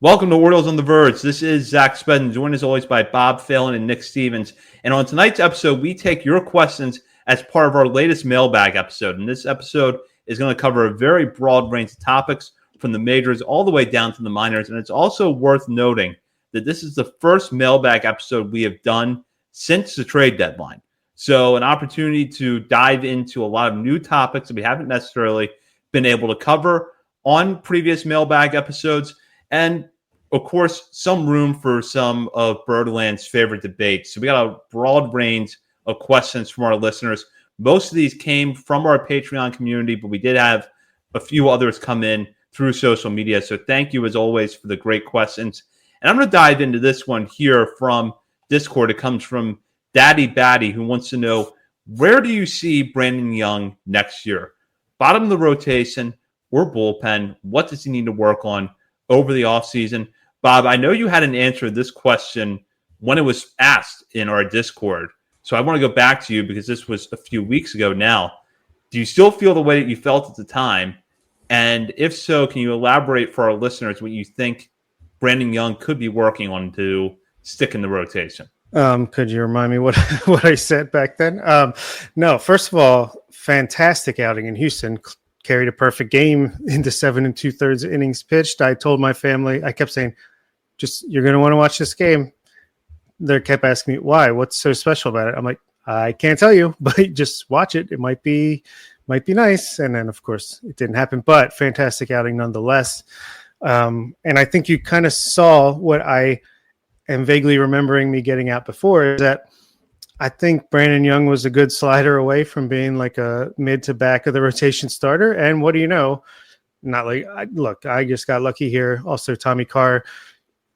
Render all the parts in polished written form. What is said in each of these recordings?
Welcome to Orioles on the Verge. This is Zach Spedden, joined as always by Bob Phelan and Nick Stevens. And on tonight's episode, we take your questions as part of our latest mailbag episode. And this episode is going to cover a very broad range of topics from the majors all the way down to the minors. And it's also worth noting that this is the first mailbag episode we have done since the trade deadline. So an opportunity to dive into a lot of new topics that we haven't necessarily been able to cover on previous mailbag episodes. And, of course, some room for some of Birdland's favorite debates. So we got a broad range of questions from our listeners. Most of these came from our Patreon community, but we did have a few others come in through social media. So thank you, as always, for the great questions. And I'm going to dive into this one here from Discord. It comes from Daddy Batty, who wants to know, where do you see Brandon Young next year? Bottom of the rotation or bullpen? What does he need to work on over the offseason? Bob, I know you had an answer to this question when it was asked in our Discord. So I want to go back to you because this was a few weeks ago now. Do you still feel the way that you felt at the time? And if so, can you elaborate for our listeners what you think Brandon Young could be working on to stick in the rotation? Could you remind me what I said back then? No, first of all, fantastic outing in Houston. Carried a perfect game into 7 2/3 innings pitched. I told my family, I kept saying, you're going to want to watch this game. They kept asking me, why? What's so special about it? I'm like, I can't tell you, but just watch it. It might be nice. And then, of course, it didn't happen, but fantastic outing nonetheless. And I think you kind of saw what I am vaguely remembering me getting out before, is that I think Brandon Young was a good slider away from being like a mid to back of the rotation starter. And what do you know? I just got lucky here. Also, Tommy Carr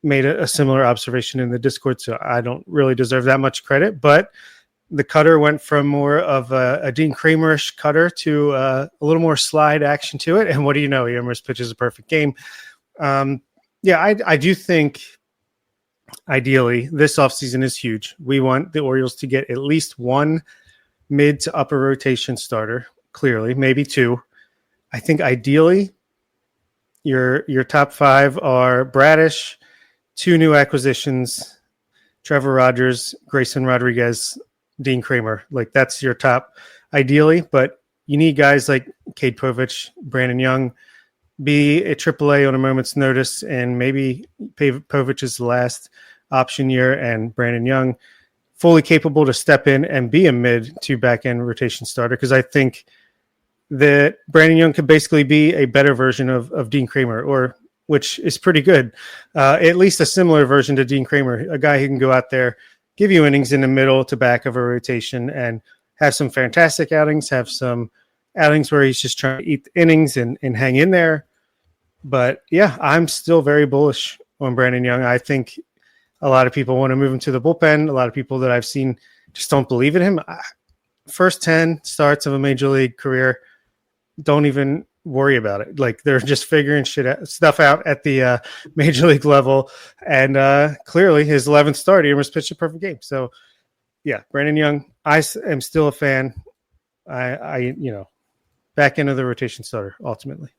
made a similar observation in the Discord, so I don't really deserve that much credit. But the cutter went from more of a Dean Kramerish cutter to a little more slide action to it. And what do you know? He almost pitches a perfect game. I do think ideally this offseason is huge. We want the Orioles to get at least one mid to upper rotation starter, clearly, maybe two. I think ideally your top five are Bradish, two new acquisitions, Trevor Rogers, Grayson Rodriguez, Dean Kramer. Like, that's your top ideally, but you need guys like Cade Povich, Brandon Young, be a AAA on a moment's notice, and maybe Povich's last option year, and Brandon Young fully capable to step in and be a mid to back end rotation starter. Because I think that Brandon Young could basically be a better version of Dean Kramer, which is pretty good. At least a similar version to Dean Kramer, a guy who can go out there, give you innings in the middle to back of a rotation, and have some fantastic outings, have some outings where he's just trying to eat the innings and hang in there. But yeah, I'm still very bullish on Brandon Young. I think a lot of people want to move him to the bullpen. A lot of people that I've seen just don't believe in him. First 10 starts of a major league career, don't even worry about it. Like, they're just figuring stuff out at the major league level. And clearly his 11th start, he almost pitched a perfect game. So yeah, Brandon Young, I am still a fan. I back end of the rotation starter ultimately.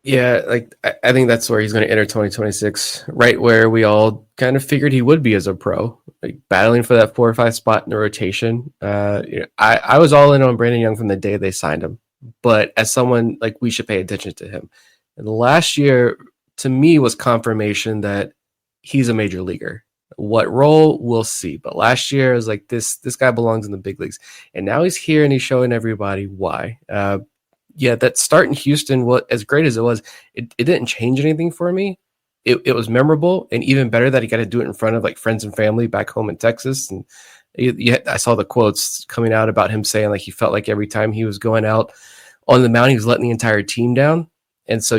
Yeah, I think that's where he's going to enter 2026, right where we all kind of figured he would be as a pro, like battling for that 4 or 5 spot in the rotation. I was all in on Brandon Young from the day they signed him, but as someone, like, we should pay attention to him. And last year, to me, was confirmation that he's a major leaguer. What role, we'll see. But last year, I was like, this guy belongs in the big leagues. And now he's here and he's showing everybody why. That start in Houston, as great as it was, it didn't change anything for me. It was memorable, and even better that he got to do it in front of like friends and family back home in Texas. And I saw the quotes coming out about him saying like he felt like every time he was going out on the mound, he was letting the entire team down. And so,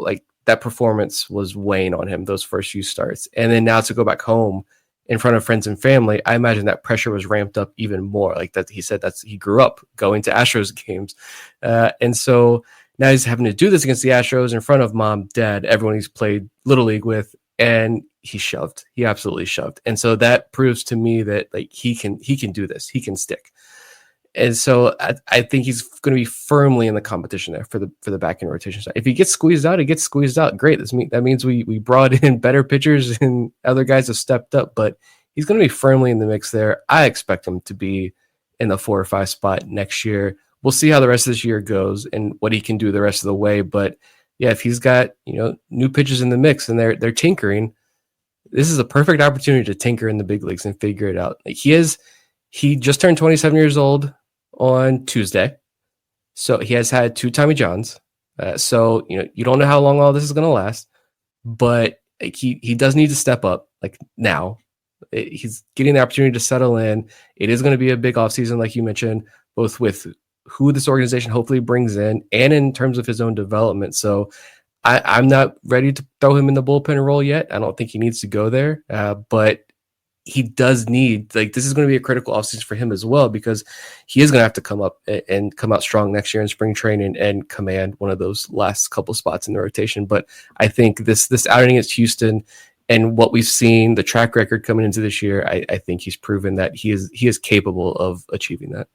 like, that performance was weighing on him those first few starts. And then now to go back home in front of friends and family, I imagine that pressure was ramped up even more. Like, that he said he grew up going to Astros games. And so now he's having to do this against the Astros in front of mom, dad, everyone he's played Little League with, and he shoved. He absolutely shoved. And so that proves to me that, like, he can do this. He can stick. And so I think he's going to be firmly in the competition there for the back end rotation side. If he gets squeezed out, he gets squeezed out. Great. That means we brought in better pitchers and other guys have stepped up, but he's going to be firmly in the mix there. I expect him to be in the 4 or 5 spot next year. We'll see how the rest of this year goes and what he can do the rest of the way. But yeah, if he's got, new pitchers in the mix and they're tinkering, this is a perfect opportunity to tinker in the big leagues and figure it out. He just turned 27 years old on Tuesday. So he has had 2 Tommy Johns. So, you don't know how long all this is going to last, but he does need to step up now. He's getting the opportunity to settle in. It is going to be a big offseason, like you mentioned, both with who this organization hopefully brings in and in terms of his own development. So I'm not ready to throw him in the bullpen role yet. I don't think he needs to go there, but he does need, this is going to be a critical offseason for him as well, because he is going to have to come up and come out strong next year in spring training and command one of those last couple spots in the rotation. But I think this outing against Houston and what we've seen, the track record coming into this year, I think he's proven that he is capable of achieving that.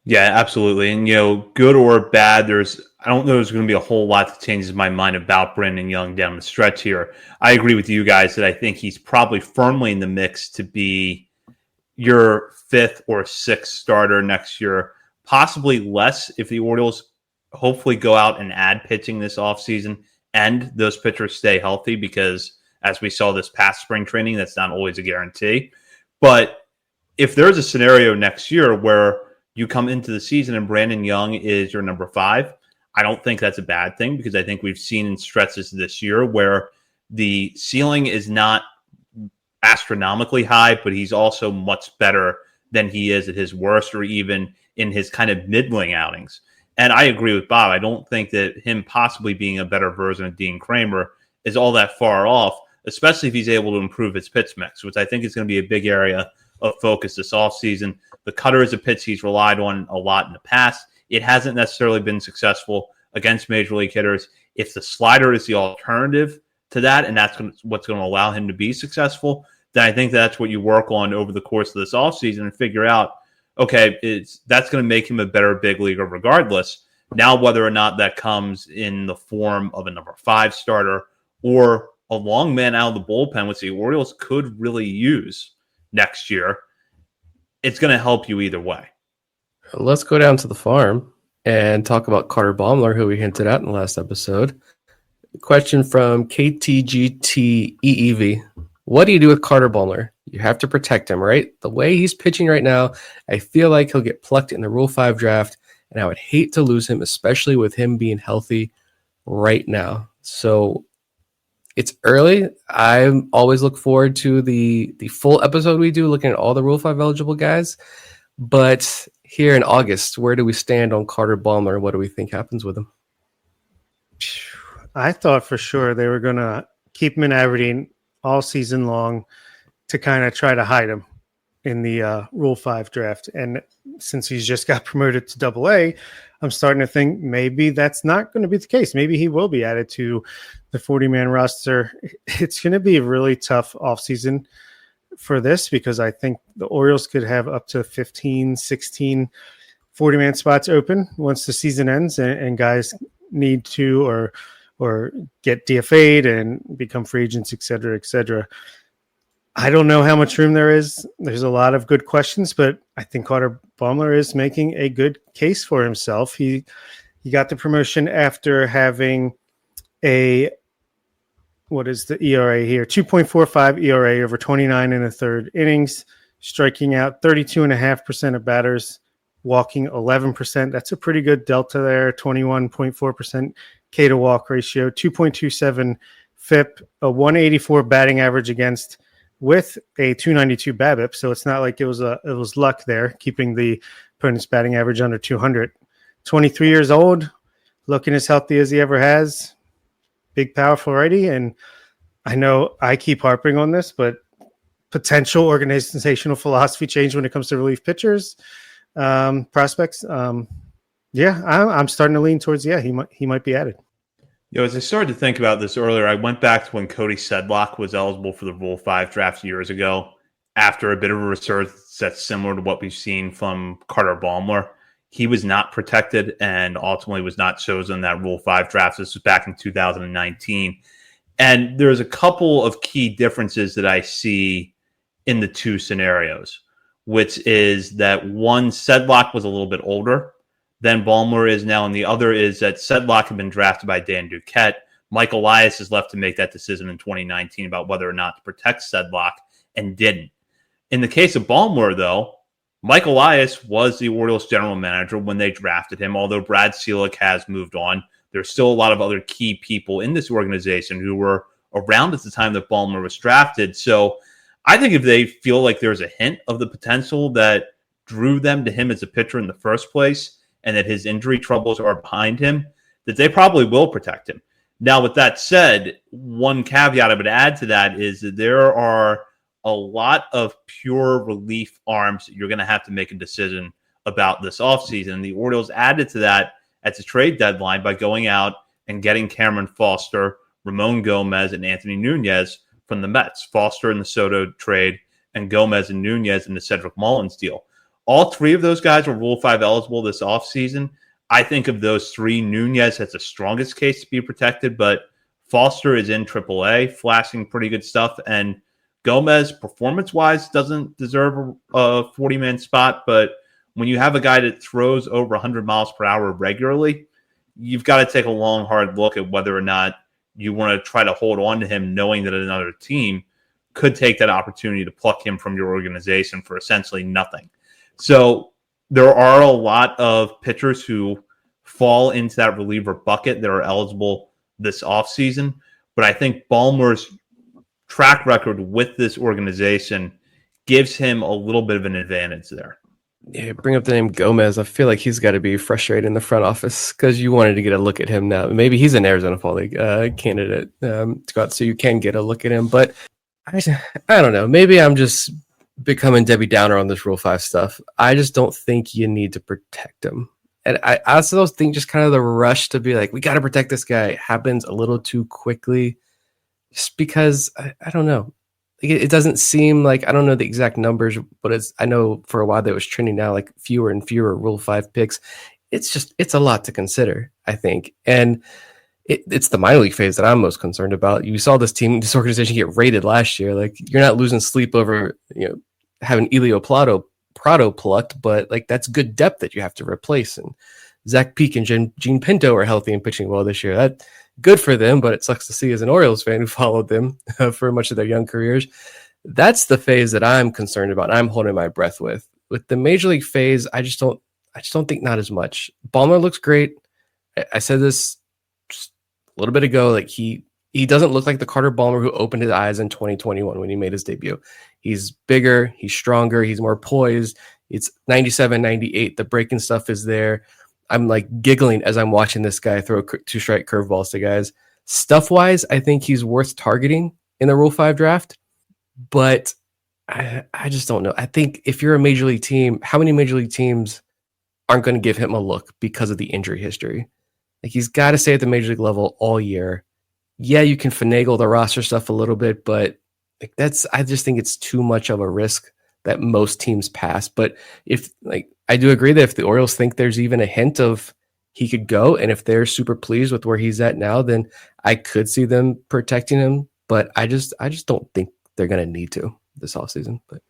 Yeah, absolutely. And, good or bad, I don't know there's going to be a whole lot that changes my mind about Brandon Young down the stretch here. I agree with you guys that I think he's probably firmly in the mix to be your 5th or 6th starter next year, possibly less if the Orioles hopefully go out and add pitching this offseason and those pitchers stay healthy, because as we saw this past spring training, that's not always a guarantee. But if there's a scenario next year where you come into the season and Brandon Young is your number 5, I don't think that's a bad thing, because I think we've seen in stretches this year where the ceiling is not astronomically high, but he's also much better than he is at his worst or even in his kind of middling outings. And I agree with Bob. I don't think that him possibly being a better version of Dean Kramer is all that far off, especially if he's able to improve his pitch mix, which I think is going to be a big area of focus this offseason. The cutter is a pitch he's relied on a lot in the past. It hasn't necessarily been successful against major league hitters. If the slider is the alternative to that, and that's what's going to allow him to be successful, then I think that's what you work on over the course of this offseason and figure out, okay, that's going to make him a better big leaguer regardless. Now, whether or not that comes in the form of a number 5 starter or a long man out of the bullpen, which the Orioles could really use next year, it's going to help you either way. Let's go down to the farm and talk about Carter Baumler, who we hinted at in the last episode. Question from KTGTEEV. What do you do with Carter Baumler? You have to protect him, right? The way he's pitching right now, I feel like he'll get plucked in the Rule 5 draft, and I would hate to lose him, especially with him being healthy right now. So it's early. I always look forward to the full episode we do, looking at all the Rule 5 eligible guys. But here in August, where do we stand on Carter Baumler? What do we think happens with him? I thought for sure they were going to keep him in Aberdeen all season long to kind of try to hide him in the Rule 5 draft. And since he's just got promoted to AA, I'm starting to think maybe that's not going to be the case. Maybe he will be added to the 40-man roster. It's going to be a really tough offseason for this, because I think the Orioles could have up to 15, 16 40-man spots open once the season ends, and guys need to or get DFA'd and become free agents, et cetera, et cetera. I don't know how much room there is. There's a lot of good questions, but I think Carter Baumler is making a good case for himself. He got the promotion after having what is the ERA here? 2.45 ERA over 29 and a third innings, striking out 32.5% of batters, walking 11%. That's a pretty good delta there. 21.4% K to walk ratio, 2.27 FIP, a 184 batting average against, with a 292 BABIP. So it's not like it was luck there, keeping the opponent's batting average under 200. 23 years old, looking as healthy as he ever has. Big, powerful righty. And I know I keep harping on this, but potential organizational philosophy change when it comes to relief pitchers, prospects. I'm starting to lean towards, he might be added. As I started to think about this earlier, I went back to when Cody Sedlock was eligible for the Rule 5 draft years ago. after a bit of a resurgence that's similar to what we've seen from Carter Baumler. He was not protected and ultimately was not chosen in that Rule 5 draft. This was back in 2019. And there's a couple of key differences that I see in the two scenarios, which is that one, Sedlock was a little bit older than Ballmer is now, and the other is that Sedlock had been drafted by Dan Duquette. Mike Elias is left to make that decision in 2019 about whether or not to protect Sedlock, and didn't. In the case of Ballmer, though, Mike Elias was the Orioles general manager when they drafted him, although Brad Selick has moved on. There's still a lot of other key people in this organization who were around at the time that Ballmer was drafted. So I think if they feel like there's a hint of the potential that drew them to him as a pitcher in the first place and that his injury troubles are behind him, that they probably will protect him. Now, with that said, one caveat I would add to that is that there are a lot of pure relief arms that you're going to have to make a decision about this offseason. The Orioles added to that at the trade deadline by going out and getting Cameron Foster, Ramon Gomez, and Anthony Nunez from the Mets. Foster in the Soto trade and Gomez and Nunez in the Cedric Mullins deal. All three of those guys were Rule 5 eligible this offseason. I think of those three, Nunez has the strongest case to be protected, but Foster is in AAA, flashing pretty good stuff, and Gomez, performance-wise, doesn't deserve a 40-man spot, but when you have a guy that throws over 100 miles per hour regularly, you've got to take a long, hard look at whether or not you want to try to hold on to him, knowing that another team could take that opportunity to pluck him from your organization for essentially nothing. So there are a lot of pitchers who fall into that reliever bucket that are eligible this offseason, but I think Ballmer's track record with this organization gives him a little bit of an advantage there. Yeah, bring up the name Gomez. I feel like he's got to be frustrated in the front office because you wanted to get a look at him now. Maybe he's an Arizona Fall League candidate to go out, so you can get a look at him. But I don't know. Maybe I'm just becoming Debbie Downer on this Rule 5 stuff. I just don't think you need to protect him. And I also think just kind of the rush to be like, we got to protect this guy happens a little too quickly just because I don't know. It doesn't seem like, I don't know the exact numbers, but I know for a while that was trending now, like fewer and fewer Rule 5 picks. It's a lot to consider, I think. And it's the minor league phase that I'm most concerned about. You saw this organization get rated last year. Like, you're not losing sleep over, having Elio Prado plucked, but like that's good depth that you have to replace. And Zach Peak and Gene Pinto are healthy and pitching well this year. That good for them, but it sucks to see as an Orioles fan who followed them for much of their young careers. That's the phase that I'm concerned about. I'm holding my breath with. With the major league phase, I just don't think not as much. Ballmer looks great. I said this just a little bit ago. Like he doesn't look like the Carter Ballmer who opened his eyes in 2021 when he made his debut. He's bigger, he's stronger, he's more poised. It's 97, 98. The breaking stuff is there. I'm like giggling as I'm watching this guy throw 2-strike curveballs to guys. Stuff-wise, I think he's worth targeting in the Rule 5 draft, but I just don't know. I think if you're a major league team, how many major league teams aren't going to give him a look because of the injury history? Like, he's got to stay at the major league level all year. Yeah, you can finagle the roster stuff a little bit, but like I just think it's too much of a risk that most teams pass. But I do agree that if the Orioles think there's even a hint of he could go, and if they're super pleased with where he's at now, then I could see them protecting him. But I just don't think they're going to need to this offseason. But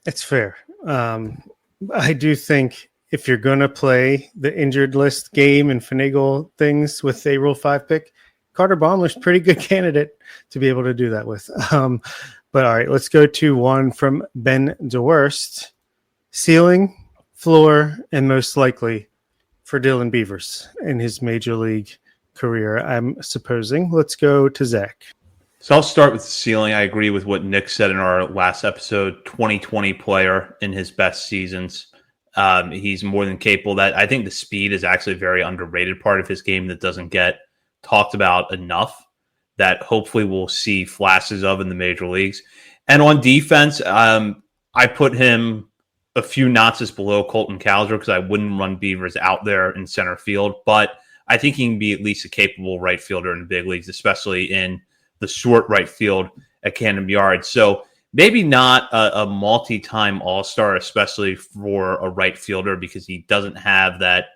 it's fair. I do think if you're going to play the injured list game and finagle things with a Rule 5 pick, Carter Baumler's pretty good candidate to be able to do that with. But all right, let's go to one from Ben DeWurst. Ceiling, floor, and most likely for Dylan Beavers in his major league career, I'm supposing. Let's go to Zach. So I'll start with the ceiling. I agree with what Nick said in our last episode. 2020 player in his best seasons. He's more than capable. That I think the speed is actually a very underrated part of his game that doesn't get talked about enough, that hopefully we'll see flashes of in the major leagues. And on defense, I put him a few notches below Colton Cowser because I wouldn't run Beavers out there in center field, but I think he can be at least a capable right fielder in the big leagues, especially in the short right field at Camden Yards. So maybe not a multi-time All-Star, especially for a right fielder, because he doesn't have that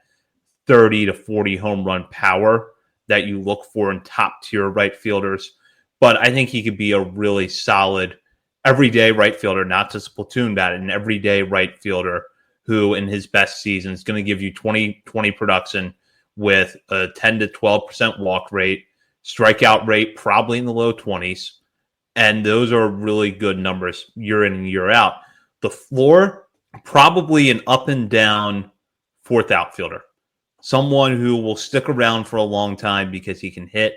30 to 40 home run power that you look for in top-tier right fielders. But I think he could be a really solid everyday right fielder, not just a platoon bat, an everyday right fielder who in his best season is going to give you 20 production with a 10 to 12% walk rate, strikeout rate probably in the low 20s. And those are really good numbers year in and year out. The floor, probably an up and down fourth outfielder. Someone who will stick around for a long time because he can hit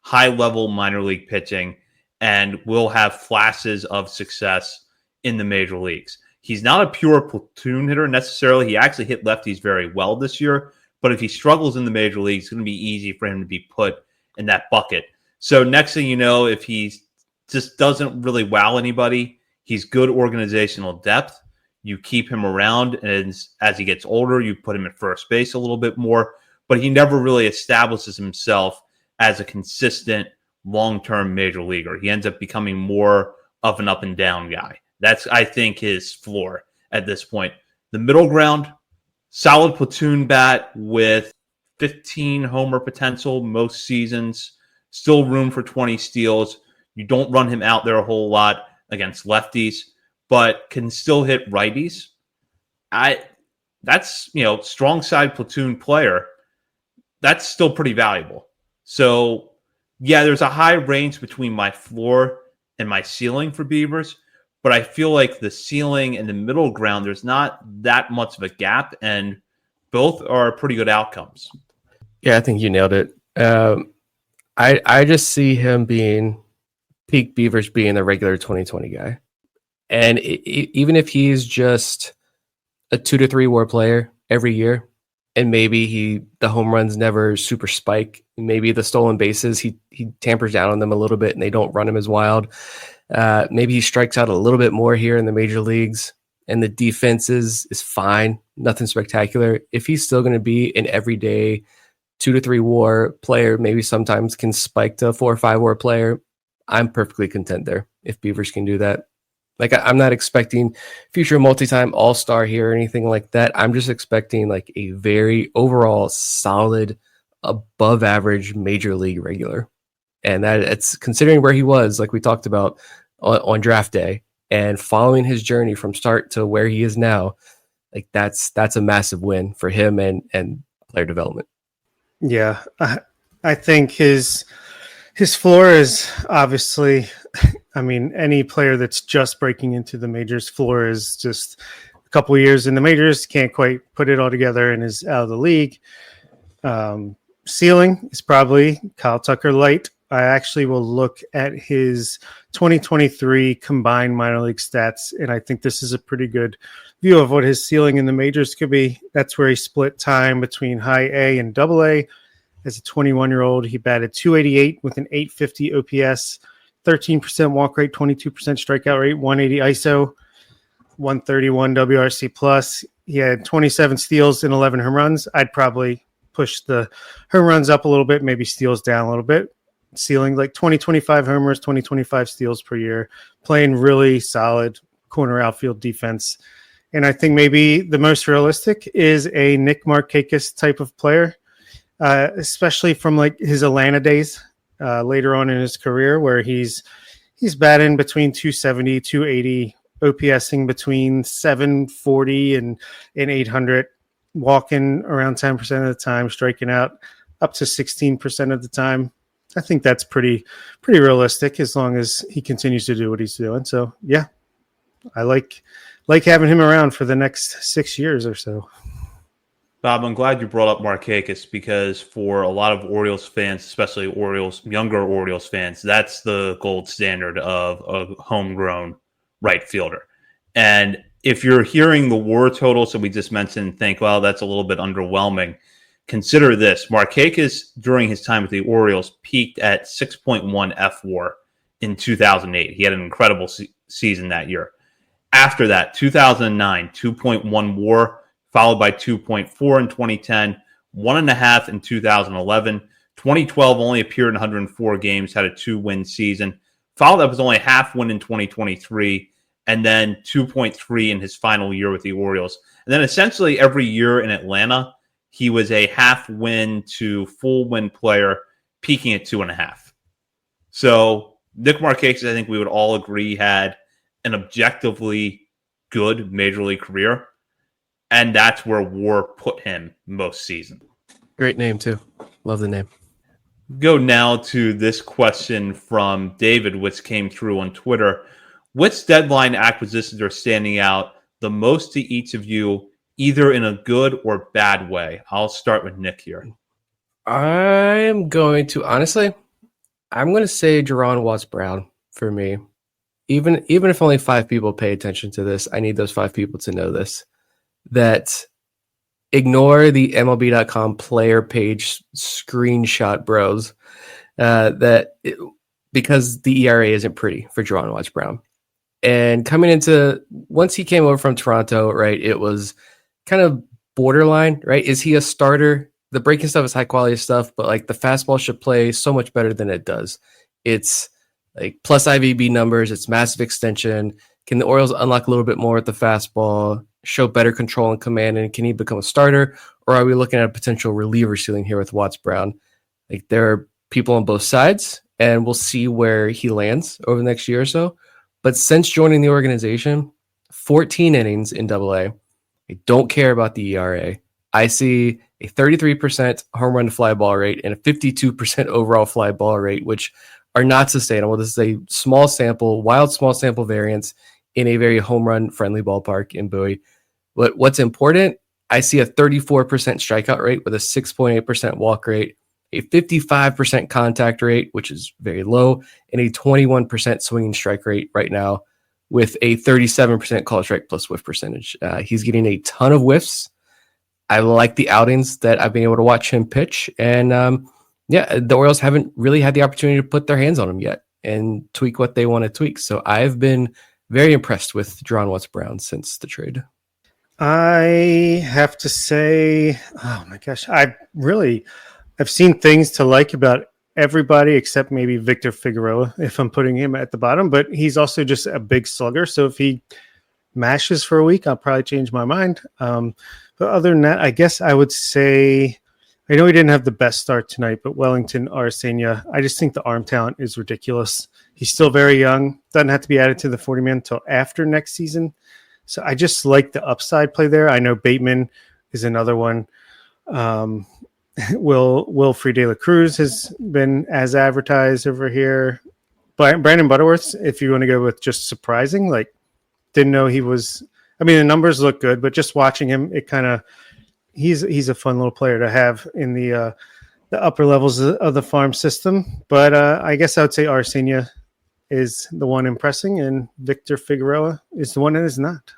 high-level minor league pitching and will have flashes of success in the major leagues. He's not a pure platoon hitter necessarily. He actually hit lefties very well this year, but if he struggles in the major leagues, it's going to be easy for him to be put in that bucket. So next thing you know, if he just doesn't really wow anybody, he's good organizational depth. You keep him around, and as he gets older, you put him at first base a little bit more, but he never really establishes himself as a consistent long-term major leaguer. He ends up becoming more of an up and down guy. That's, I think, his floor at this point. The middle ground, solid platoon bat with 15 homer potential most seasons, still room for 20 steals. You don't run him out there a whole lot against lefties, but can still hit righties. That's, strong side platoon player. That's still pretty valuable. So, yeah, there's a high range between my floor and my ceiling for Beavers, but I feel like the ceiling and the middle ground, there's not that much of a gap, and both are pretty good outcomes. Yeah, I think you nailed it. I just see him being peak Beavers being a regular 2020 guy. And even if he's just a 2 to 3 WAR player every year, and maybe the home runs never super spike, maybe the stolen bases, he tampers down on them a little bit and they don't run him as wild. Maybe he strikes out a little bit more here in the major leagues, and the defense is fine, nothing spectacular. If he's still going to be an everyday 2 to 3 WAR player, maybe sometimes can spike to a 4 or 5 WAR player, I'm perfectly content there if Beavers can do that. Like, I'm not expecting future multi-time all-star here or anything like that. I'm just expecting like a very overall solid, above average major league regular. And that it's considering where he was, like we talked about on draft day, and following his journey from start to where he is now, like that's a massive win for him and player development. Yeah, I think his floor is obviously, I mean, any player that's just breaking into the majors, floor is just a couple of years in the majors, can't quite put it all together and is out of the league. Ceiling is probably Kyle Tucker light. I actually will look at his 2023 combined minor league stats, and I think this is a pretty good view of what his ceiling in the majors could be. That's where he split time between high A and double A. As a 21-year-old, he batted .288 with an .850 OPS, 13% walk rate, 22% strikeout rate, 180 ISO, 131 WRC plus. He had 27 steals and 11 home runs. I'd probably push the home runs up a little bit, maybe steals down a little bit. Ceiling like 25 homers, 25 steals per year, playing really solid corner outfield defense. And I think maybe the most realistic is a Nick Markakis type of player, especially from like his Atlanta days later on in his career, where he's batting between 270, 280, OPSing between 740 and 800, walking around 10% of the time, striking out up to 16% of the time. I think that's pretty realistic as long as he continues to do what he's doing. So yeah, I like having him around for the next 6 years or so. Bob, I'm glad you brought up Markakis, because for a lot of Orioles fans, especially younger Orioles fans, that's the gold standard of a homegrown right fielder. And if you're hearing the WAR totals that we just mentioned and think, well, that's a little bit underwhelming, consider this. Markakis, during his time with the Orioles, peaked at 6.1 F-WAR in 2008. He had an incredible season that year. After that, 2009, 2.1 WAR, followed by 2.4 in 2010, 1.5 in 2011. 2012 only appeared in 104 games, had a 2-win season. Followed up was only a half win in 2023, and then 2.3 in his final year with the Orioles. And then essentially every year in Atlanta, he was a half win to full win player, peaking at 2.5. So Nick Markakis, I think we would all agree, had an objectively good major league career. And that's where WAR put him most season. Great name, too. Love the name. Go now to this question from David, which came through on Twitter. Which deadline acquisitions are standing out the most to each of you, either in a good or bad way? I'll start with Nick here. I'm going to say Jerron Watts-Brown for me. Even if only 5 people pay attention to this, I need those 5 people to know this. That ignore the MLB.com player page screenshot bros. Because the ERA isn't pretty for Jerron Watts-Brown. And once he came over from Toronto, right, it was kind of borderline, right? Is he a starter? The breaking stuff is high quality stuff, but like the fastball should play so much better than it does. It's like plus IVB numbers, it's massive extension. Can the Orioles unlock a little bit more with the fastball, show better control and command, and can he become a starter? Or are we looking at a potential reliever ceiling here with Watts-Brown? Like there are people on both sides, and we'll see where he lands over the next year or so. But since joining the organization, 14 innings in AA. I don't care about the ERA. I see a 33% home run to fly ball rate and a 52% overall fly ball rate, which are not sustainable. This is a wild small sample variance in a very home run friendly ballpark in Bowie. But what's important, I see a 34% strikeout rate with a 6.8% walk rate, a 55% contact rate, which is very low, and a 21% swinging strike rate right now with a 37% call strike plus whiff percentage. He's getting a ton of whiffs. I like the outings that I've been able to watch him pitch. And the Orioles haven't really had the opportunity to put their hands on him yet and tweak what they want to tweak. So I've been very impressed with Jerron Watts-Brown since the trade. I have to say, oh my gosh, I've seen things to like about everybody except maybe Victor Figueroa, if I'm putting him at the bottom, but he's also just a big slugger. So if he mashes for a week, I'll probably change my mind. But other than that, I guess I would say, I know he didn't have the best start tonight, but Wellington Arcena, I just think the arm talent is ridiculous. He's still very young, doesn't have to be added to the 40-man until after next season. So I just like the upside play there. I know Bateman is another one. Wilfred De La Cruz has been as advertised over here. But Brandon Butterworth, if you want to go with just surprising, like didn't know he was. I mean, the numbers look good, but just watching him, it kind of he's a fun little player to have in the upper levels of the farm system. But I guess I would say Arcena is the one impressing, and Victor Figueroa is the one that is not.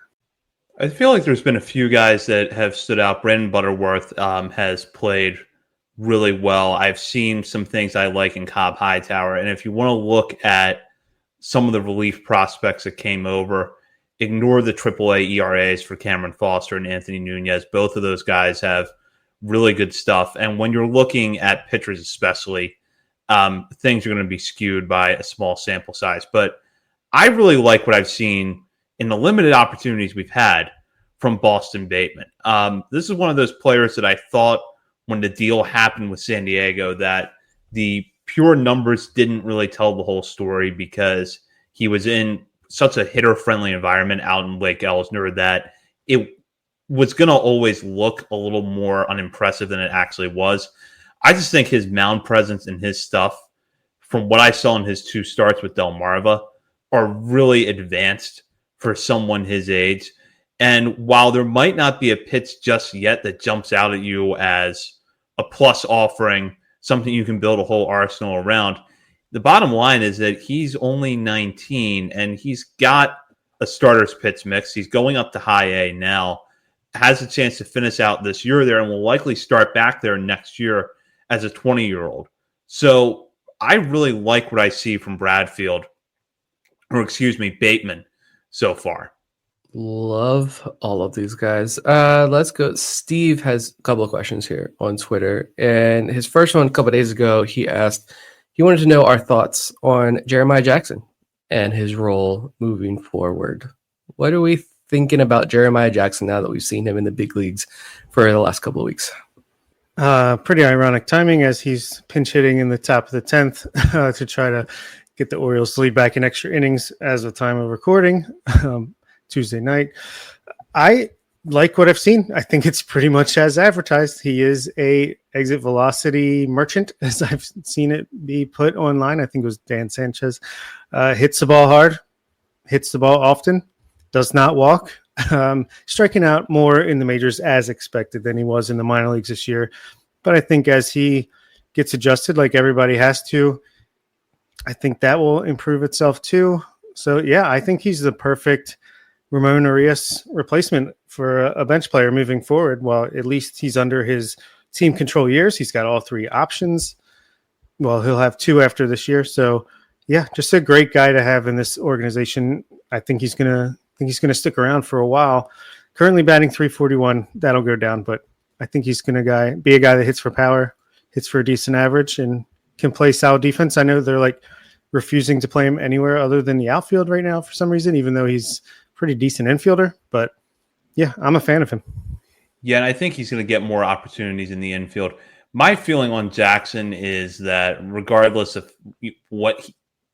I feel like there's been a few guys that have stood out. Brandon Butterworth has played really well. I've seen some things I like in Cobb Hightower. And if you want to look at some of the relief prospects that came over, ignore the AAA ERAs for Cameron Foster and Anthony Nunez. Both of those guys have really good stuff. And when you're looking at pitchers especially, things are going to be skewed by a small sample size. But I really like what I've seen in the limited opportunities we've had from Boston Bateman. This is one of those players that I thought when the deal happened with San Diego that the pure numbers didn't really tell the whole story because he was in such a hitter-friendly environment out in Lake Elsinore that it was going to always look a little more unimpressive than it actually was. I just think his mound presence and his stuff, from what I saw in his 2 starts with Delmarva, are really advanced for someone his age. And while there might not be a pitch just yet that jumps out at you as a plus offering, something you can build a whole arsenal around, the bottom line is that he's only 19 and he's got a starter's pitch mix. He's going up to high A now, has a chance to finish out this year there, and will likely start back there next year as a 20-year-old. So I really like what I see from Bateman so far. Love all of these guys. Let's go. Steve has a couple of questions here on Twitter. And his first one a couple of days ago, he wanted to know our thoughts on Jeremiah Jackson and his role moving forward. What are we thinking about Jeremiah Jackson now that we've seen him in the big leagues for the last couple of weeks? Pretty ironic timing as he's pinch hitting in the top of the 10th to try to get the Orioles lead back in extra innings as of time of recording Tuesday night. I like what I've seen. I think it's pretty much as advertised. He is a exit velocity merchant, as I've seen it be put online. I think it was Dan Sanchez. Hits the ball hard, hits the ball often, does not walk. Striking out more in the majors as expected than he was in the minor leagues this year. But I think as he gets adjusted, like everybody has to, I think that will improve itself too. So, yeah, I think he's the perfect Ramon Arias replacement for a bench player moving forward. Well, at least he's under his team control years. He's got all three options. Well, he'll have two after this year. So, yeah, just a great guy to have in this organization. I think he's going to stick around for a while. Currently batting .341. That'll go down, but I think he's going to be a guy that hits for power, hits for a decent average, and can play solid defense. I know they're like refusing to play him anywhere other than the outfield right now for some reason, even though he's a pretty decent infielder. But yeah, I'm a fan of him. Yeah, and I think he's going to get more opportunities in the infield. My feeling on Jackson is that regardless of what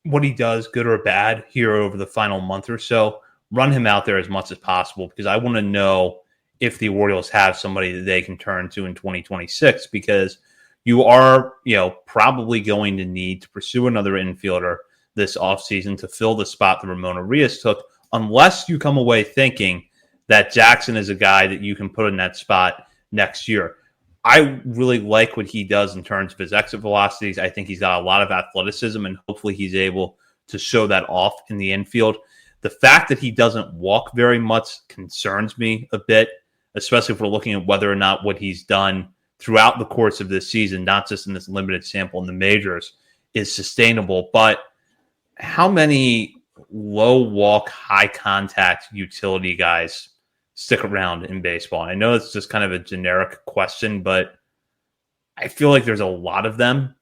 he does, good or bad, here over the final month or so, run him out there as much as possible, because I want to know if the Orioles have somebody that they can turn to in 2026, because you are, probably going to need to pursue another infielder this offseason to fill the spot that Ramon Arias took, unless you come away thinking that Jackson is a guy that you can put in that spot next year. I really like what he does in terms of his exit velocities. I think he's got a lot of athleticism, and hopefully he's able to show that off in the infield. The fact that he doesn't walk very much concerns me a bit, especially if we're looking at whether or not what he's done throughout the course of this season, not just in this limited sample in the majors, is sustainable. But how many low walk, high contact utility guys stick around in baseball? I know it's just kind of a generic question, but I feel like there's a lot of them.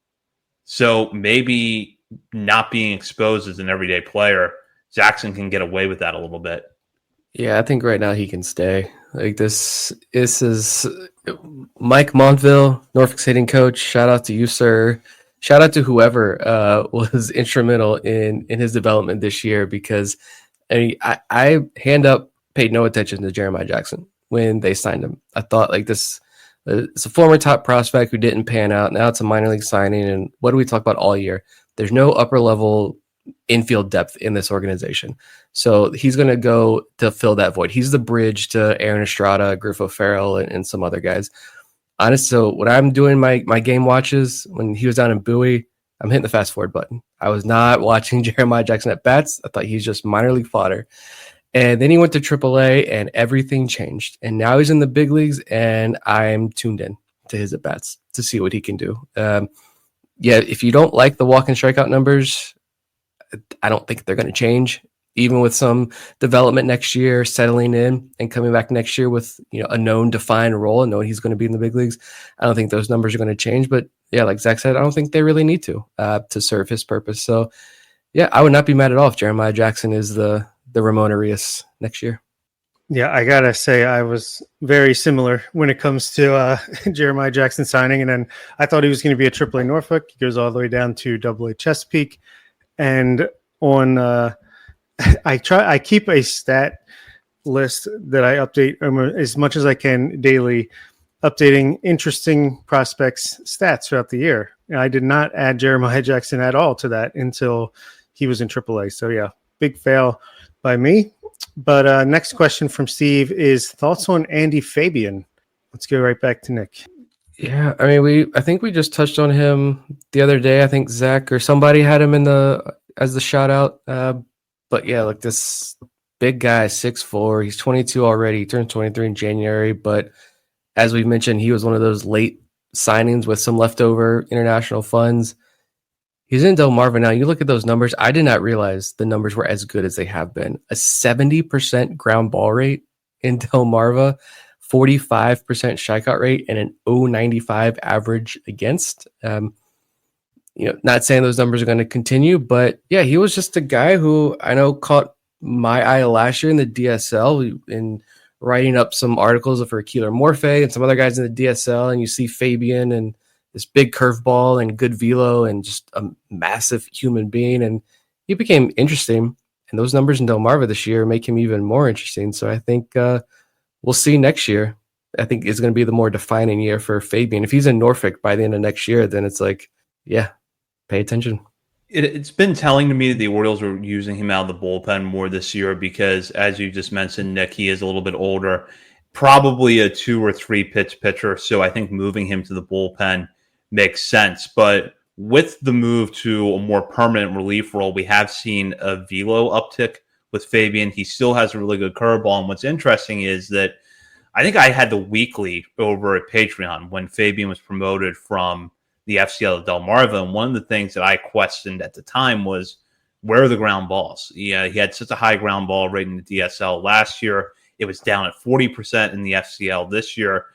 So maybe not being exposed as an everyday player, Jackson can get away with that a little bit. Yeah, I think right now he can stay. Like this is Mike Montville, Norfolk's hitting coach. Shout out to you, sir. Shout out to whoever was instrumental in his development this year, because I hand up paid no attention to Jeremiah Jackson when they signed him. I thought like this, it's a former top prospect who didn't pan out. Now it's a minor league signing. And what do we talk about all year? There's no upper level infield depth in this organization. So he's going to go to fill that void. He's the bridge to Aaron Estrada, Griffo Farrell, and some other guys. Honestly, so when I'm doing my game watches, when he was down in Bowie, I'm hitting the fast forward button. I was not watching Jeremiah Jackson at bats. I thought he's just minor league fodder. And then he went to AAA and everything changed. And now he's in the big leagues, and I'm tuned in to his at bats to see what he can do. If you don't like the walk and strikeout numbers, I don't think they're going to change, even with some development next year, settling in and coming back next year with a known defined role and knowing he's going to be in the big leagues. I don't think those numbers are going to change. But yeah, like Zach said, I don't think they really need to serve his purpose. So yeah, I would not be mad at all if Jeremiah Jackson is the Ramon Arias next year. Yeah, I gotta say I was very similar when it comes to Jeremiah Jackson signing, and then I thought he was going to be a AAA Norfolk. He goes all the way down to AA Chesapeake, and on I keep a stat list that I update as much as I can daily, updating interesting prospects stats throughout the year. And I did not add Jeremiah Jackson at all to that until he was in AAA. So yeah, big fail by me. But next question from Steve is thoughts on Andy Fabian. Let's go right back to Nick. Yeah, I mean, I think we just touched on him the other day. I think Zach or somebody had him as the shout out. But yeah, like this big guy, 6'4", he's 22 already. He turned 23 in January. But as we mentioned, he was one of those late signings with some leftover international funds. He's in Delmarva now. You look at those numbers. I did not realize the numbers were as good as they have been. A 70% ground ball rate in Delmarva, 45% strikeout rate, and an .095 average against. Not saying those numbers are going to continue, but yeah, he was just a guy who I know caught my eye last year in the DSL in writing up some articles for Keeler Morphe and some other guys in the DSL, and you see Fabian and this big curveball and good velo and just a massive human being, and he became interesting. And those numbers in Delmarva this year make him even more interesting. So I think we'll see next year. I think it's going to be the more defining year for Fabian. If he's in Norfolk by the end of next year, then it's like, yeah, pay attention. It's been telling to me that the Orioles are using him out of the bullpen more this year because, as you just mentioned, Nick, he is a little bit older, probably a 2 or 3 pitch pitcher. So I think moving him to the bullpen makes sense. But with the move to a more permanent relief role, we have seen a velo uptick with Fabian. He still has a really good curveball. And what's interesting is that I think I had the weekly over at Patreon when Fabian was promoted from the FCL to Delmarva. And one of the things that I questioned at the time was, where are the ground balls? Yeah, he had such a high ground ball rate in the DSL last year. It was down at 40% in the FCL this year.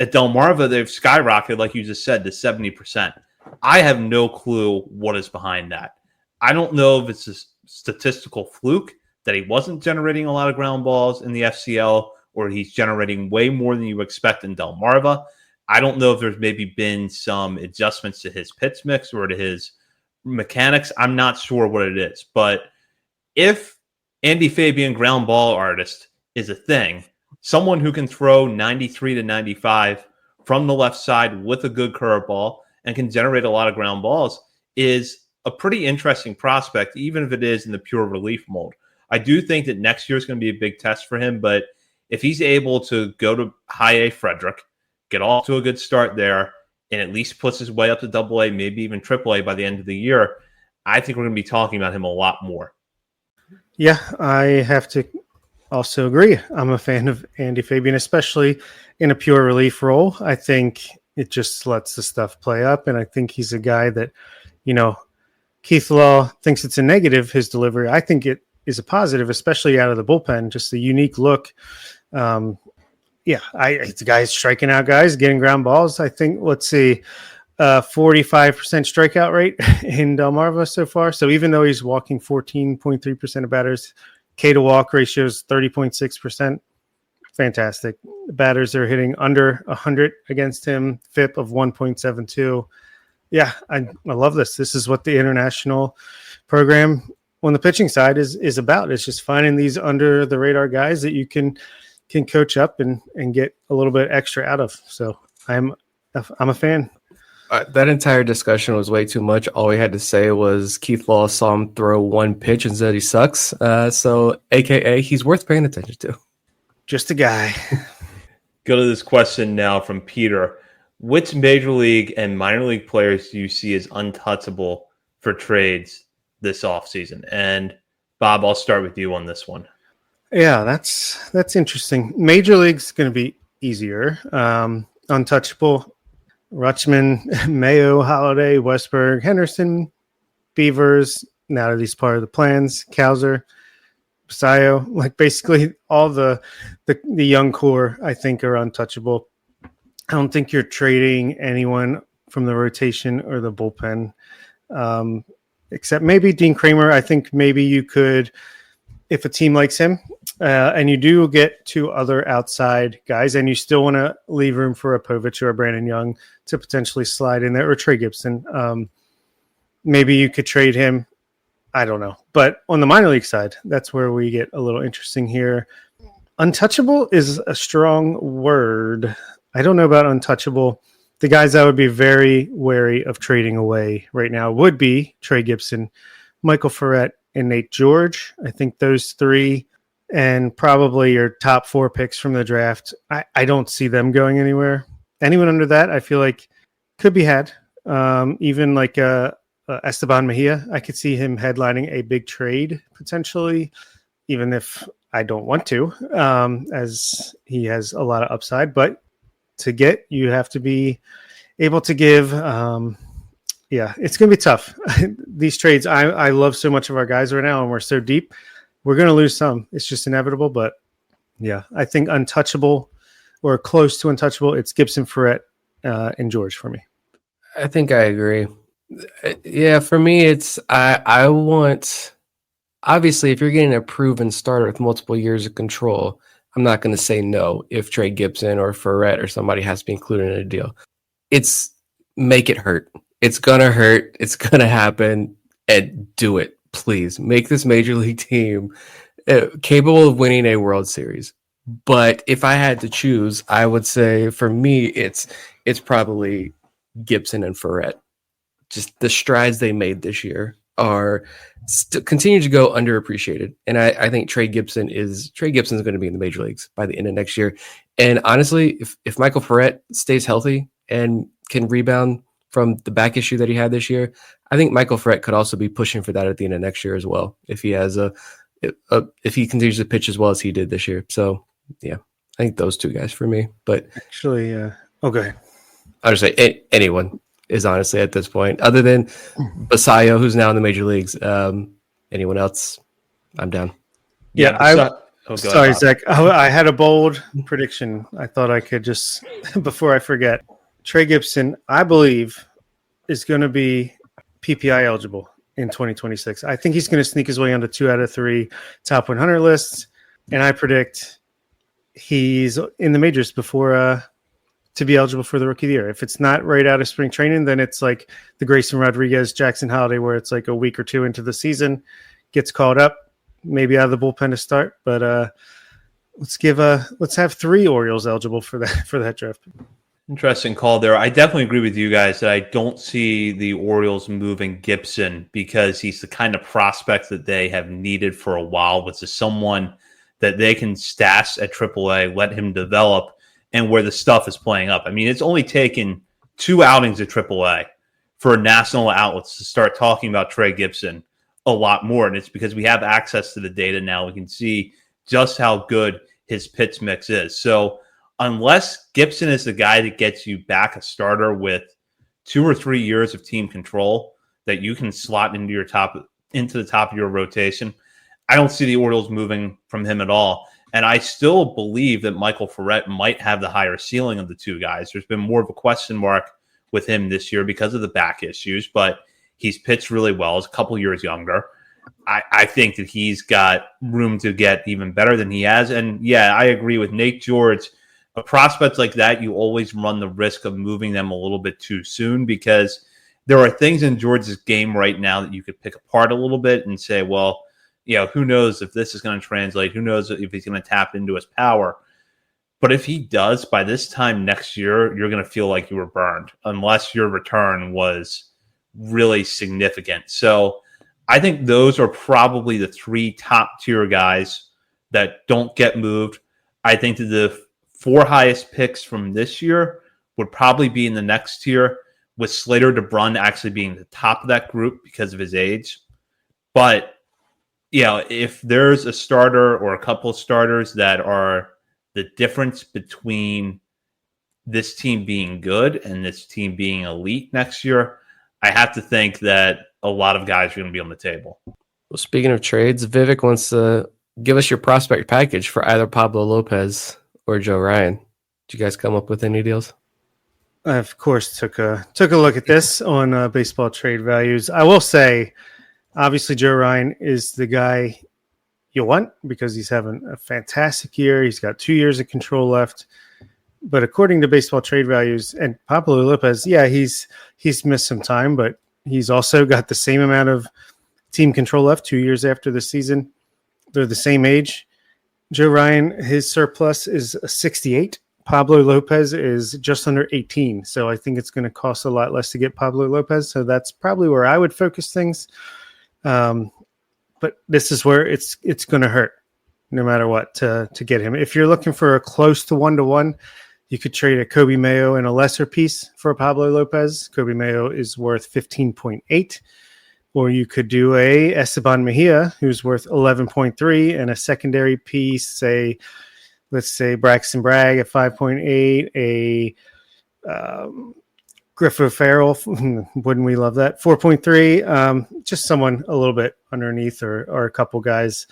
At Delmarva, they've skyrocketed, like you just said, to 70%. I have no clue what is behind that. I don't know if it's a statistical fluke that he wasn't generating a lot of ground balls in the FCL, or he's generating way more than you expect in Delmarva. I don't know if there's maybe been some adjustments to his pitch mix or to his mechanics. I'm not sure what it is. But if Andy Fabian ground ball artist is a thing, someone who can throw 93 to 95 from the left side with a good curveball and can generate a lot of ground balls is a pretty interesting prospect, even if it is in the pure relief mold. I do think that next year is going to be a big test for him, but if he's able to go to high A Frederick, get off to a good start there, and at least puts his way up to Double A, maybe even Triple A by the end of the year, I think we're going to be talking about him a lot more. Yeah, I have to also agree. I'm a fan of Andy Fabian, especially in a pure relief role. I think it just lets the stuff play up, and I think he's a guy that, Keith Law thinks it's a negative, his delivery. I think it is a positive, especially out of the bullpen, just the unique look. It's a guy striking out guys, getting ground balls. I think, 45% strikeout rate in Delmarva so far. So even though he's walking 14.3% of batters, K to walk ratio is 30.6%. Fantastic. Batters are hitting under 100 against him, FIP of 1.72. Yeah, I love this. This is what the international program on the pitching side is about. It's just finding these under the radar guys that you can coach up and get a little bit extra out of. So I'm a fan. That entire discussion was way too much. All we had to say was Keith Law saw him throw one pitch and said he sucks. So AKA he's worth paying attention to. Just a guy. Go to this question now from Peter. Which major league and minor league players do you see as untouchable for trades this offseason? And Bob, I'll start with you on this one. Yeah, that's interesting. Major league's going to be easier. Untouchable: Rutschman, Mayo, Holiday, Westberg, Henderson, Beavers. Now that he's part of the plans, Cowser, Sayo, like basically all the young core, I think, are untouchable. I don't think you're trading anyone from the rotation or the bullpen, except maybe Dean Kramer. I think maybe you could, if a team likes him, and you do get 2 other outside guys, and you still want to leave room for a Povich or a Brandon Young to potentially slide in there, or Trey Gibson. Maybe you could trade him. I don't know. But on the minor league side, that's where we get a little interesting here. Untouchable is a strong word. I don't know about untouchable. The guys I would be very wary of trading away right now would be Trey Gibson, Michael Ferret, and Nate George. I think those 3, and probably your top 4 picks from the draft, I don't see them going anywhere. Anyone under that, I feel like could be had. Even like Esteban Mejia, I could see him headlining a big trade potentially, even if I don't want to, as he has a lot of upside. But to get, you have to be able to give. It's going to be tough. These trades, I love so much of our guys right now, and we're so deep. We're going to lose some. It's just inevitable. But yeah, I think untouchable or close to untouchable, it's Gibson, Ferret, and George for me. I think I agree. Yeah, for me, it's I want, obviously, if you're getting a proven starter with multiple years of control, I'm not going to say no if Trey Gibson or Ferret or somebody has to be included in a deal. It's make it hurt. It's gonna hurt. It's gonna happen, and do it, please. Make this major league team capable of winning a World Series. But if I had to choose, I would say for me, it's probably Gibson and Ferret. Just the strides they made this year are continue to go underappreciated, and I think Trey Gibson is going to be in the major leagues by the end of next year. And honestly, if Michael Ferret stays healthy and can rebound from the back issue that he had this year, I think Michael Ferret could also be pushing for that at the end of next year as well, if he has if he continues to pitch as well as he did this year. So yeah, I think those two guys for me. But Actually, okay. I'll just say anyone is honestly at this point, other than Basayo, who's now in the major leagues. Anyone else, I'm down. Yeah, sorry, Bob. Zach. I had a bold prediction. I thought I could just, before I forget, Trey Gibson, I believe, is going to be PPI eligible in 2026. I think he's going to sneak his way onto 2 out of 3 top 100 lists, and I predict he's in the majors before to be eligible for the Rookie of the Year. If it's not right out of spring training, then it's like the Grayson Rodriguez, Jackson Holiday, where it's like a week or two into the season, gets called up, maybe out of the bullpen to start. But let's have 3 Orioles eligible for that draft. Interesting call there. I definitely agree with you guys that I don't see the Orioles moving Gibson because he's the kind of prospect that they have needed for a while, which is someone that they can stash at AAA, let him develop, and where the stuff is playing up. I mean, it's only taken 2 outings at AAA for national outlets to start talking about Trey Gibson a lot more, and it's because we have access to the data now. We can see just how good his pitch mix is. So unless Gibson is the guy that gets you back a starter with 2 or 3 years of team control that you can slot into the top of your rotation, I don't see the Orioles moving from him at all. And I still believe that Michael Ferret might have the higher ceiling of the 2 guys. There's been more of a question mark with him this year because of the back issues, but he's pitched really well. He's a couple years younger. I think that he's got room to get even better than he has. And yeah, I agree with Nate George. A prospect like that, you always run the risk of moving them a little bit too soon because there are things in George's game right now that you could pick apart a little bit and say, well, who knows if this is going to translate? Who knows if he's going to tap into his power? But if he does, by this time next year, you're going to feel like you were burned unless your return was really significant. So I think those are probably the 3 top tier guys that don't get moved. I think that the 4 highest picks from this year would probably be in the next tier, with Slater DeBrun actually being the top of that group because of his age. But if there's a starter or a couple of starters that are the difference between this team being good and this team being elite next year, I have to think that a lot of guys are going to be on the table. Well, speaking of trades, Vivek wants to give us your prospect package for either Pablo Lopez or Joe Ryan. Did you guys come up with any deals? I, of course, took a look at this on baseball trade values. I will say, obviously, Joe Ryan is the guy you want because he's having a fantastic year. He's got 2 years of control left. But according to baseball trade values, and Pablo Lopez, yeah, he's missed some time, but he's also got the same amount of team control left 2 years after the season. They're the same age. Joe Ryan, his surplus is 68. Pablo Lopez is just under 18. So I think it's going to cost a lot less to get Pablo Lopez. So that's probably where I would focus things. But this is where it's going to hurt no matter what to get him. If you're looking for a close to 1-to-1, you could trade a Kobe Mayo and a lesser piece for Pablo Lopez. Kobe Mayo is worth 15.8. Or you could do a Esteban Mejia, who's worth 11.3, and a secondary piece, let's say Braxton Bragg at 5.8, a Griffo Farrell, wouldn't we love that? 4.3, just someone a little bit underneath or a couple guys.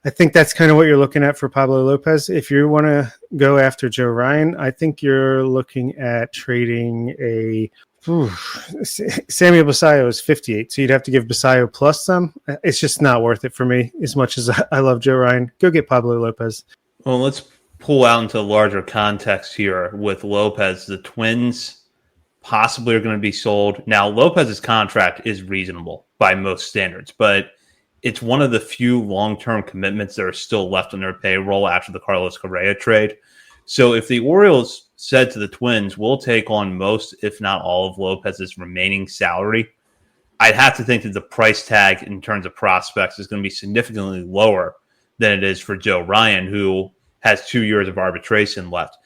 I think that's kind of what you're looking at for Pablo Lopez. If you want to go after Joe Ryan, I think you're looking at trading a Samuel Basayo is 58, so you'd have to give Basayo plus some. It's just not worth it for me as much as I love Joe Ryan. Go get Pablo Lopez. Well, let's pull out into larger context here with Lopez. The Twins possibly are going to be sold. Now, Lopez's contract is reasonable by most standards, but it's one of the few long-term commitments that are still left on their payroll after the Carlos Correa trade. So if the Orioles said to the Twins, we'll take on most, if not all, of Lopez's remaining salary, I'd have to think that the price tag in terms of prospects is going to be significantly lower than it is for Joe Ryan, who has 2 years of arbitration left.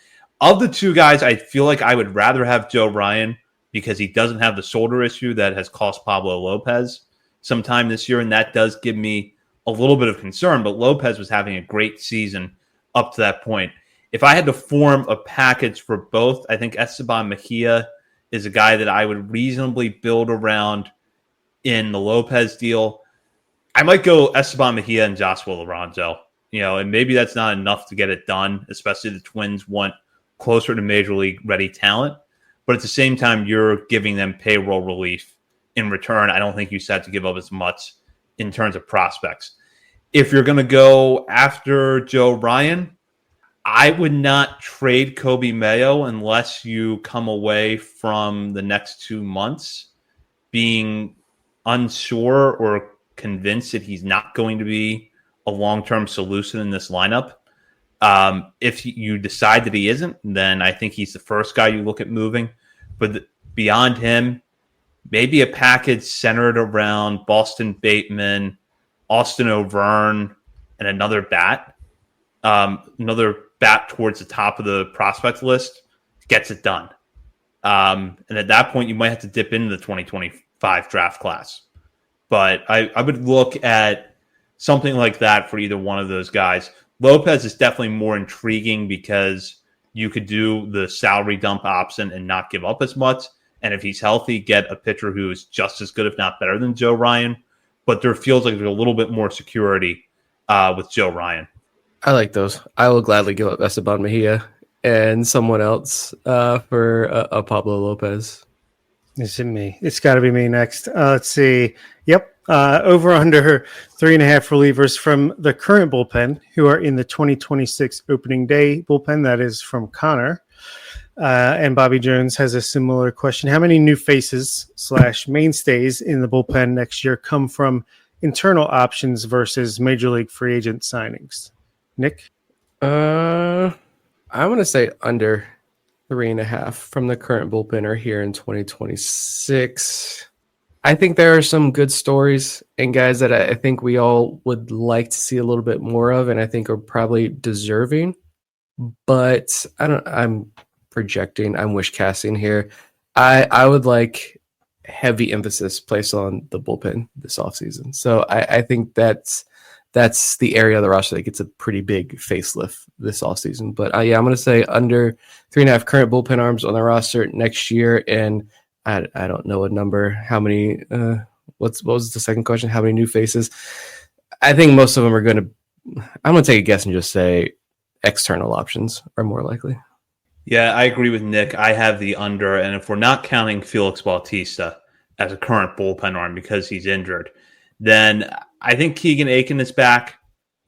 Of the two guys, I feel like I would rather have Joe Ryan because he doesn't have the shoulder issue that has cost Pablo Lopez sometime this year, and that does give me a little bit of concern. But Lopez was having a great season up to that point. If I had to form a package for both, I think Esteban Mejia is a guy that I would reasonably build around in the Lopez deal. I might go Esteban Mejia and Joshua Lorenzo, and maybe that's not enough to get it done, especially the Twins want closer to major league ready talent. But at the same time, you're giving them payroll relief in return. I don't think you have to give up as much in terms of prospects. If you're going to go after Joe Ryan, I would not trade Kobe Mayo unless you come away from the next 2 months being unsure or convinced that he's not going to be a long-term solution in this lineup. If you decide that he isn't, then I think he's the first guy you look at moving. But beyond him, maybe a package centered around Boston Bateman, Austin O'Verne, and another bat towards the top of the prospect list gets it done. And at that point, you might have to dip into the 2025 draft class. But I would look at something like that for either one of those guys. Lopez is definitely more intriguing because you could do the salary dump option and not give up as much. And if he's healthy, get a pitcher who is just as good, if not better than Joe Ryan. But there feels like there's a little bit more security with Joe Ryan. I like those. I will gladly give up Esteban Mejia and someone else for a Pablo Lopez. Is it me? It's got to be me next. Let's see. Yep. Over under 3.5 relievers from the current bullpen who are in the 2026 opening day bullpen. That is from Connor. And Bobby Jones has a similar question. How many new faces / mainstays in the bullpen next year come from internal options versus major league free agent signings? Nick? I'm going to say under 3.5 from the current bullpen are here in 2026. I think there are some good stories and guys that I think we all would like to see a little bit more of, and I think are probably deserving. But I'm projecting, I'm wish casting here. I would like heavy emphasis placed on the bullpen this offseason. So I think that's the area of the roster that gets a pretty big facelift this offseason. But I'm going to say under 3.5 current bullpen arms on the roster next year. And I don't know a number. How many? What was the second question? How many new faces? I think most of them are going to. I'm going to take a guess and just say external options are more likely. Yeah, I agree with Nick. I have the under, and if we're not counting Felix Bautista as a current bullpen arm because he's injured, then I think Keegan Aiken is back.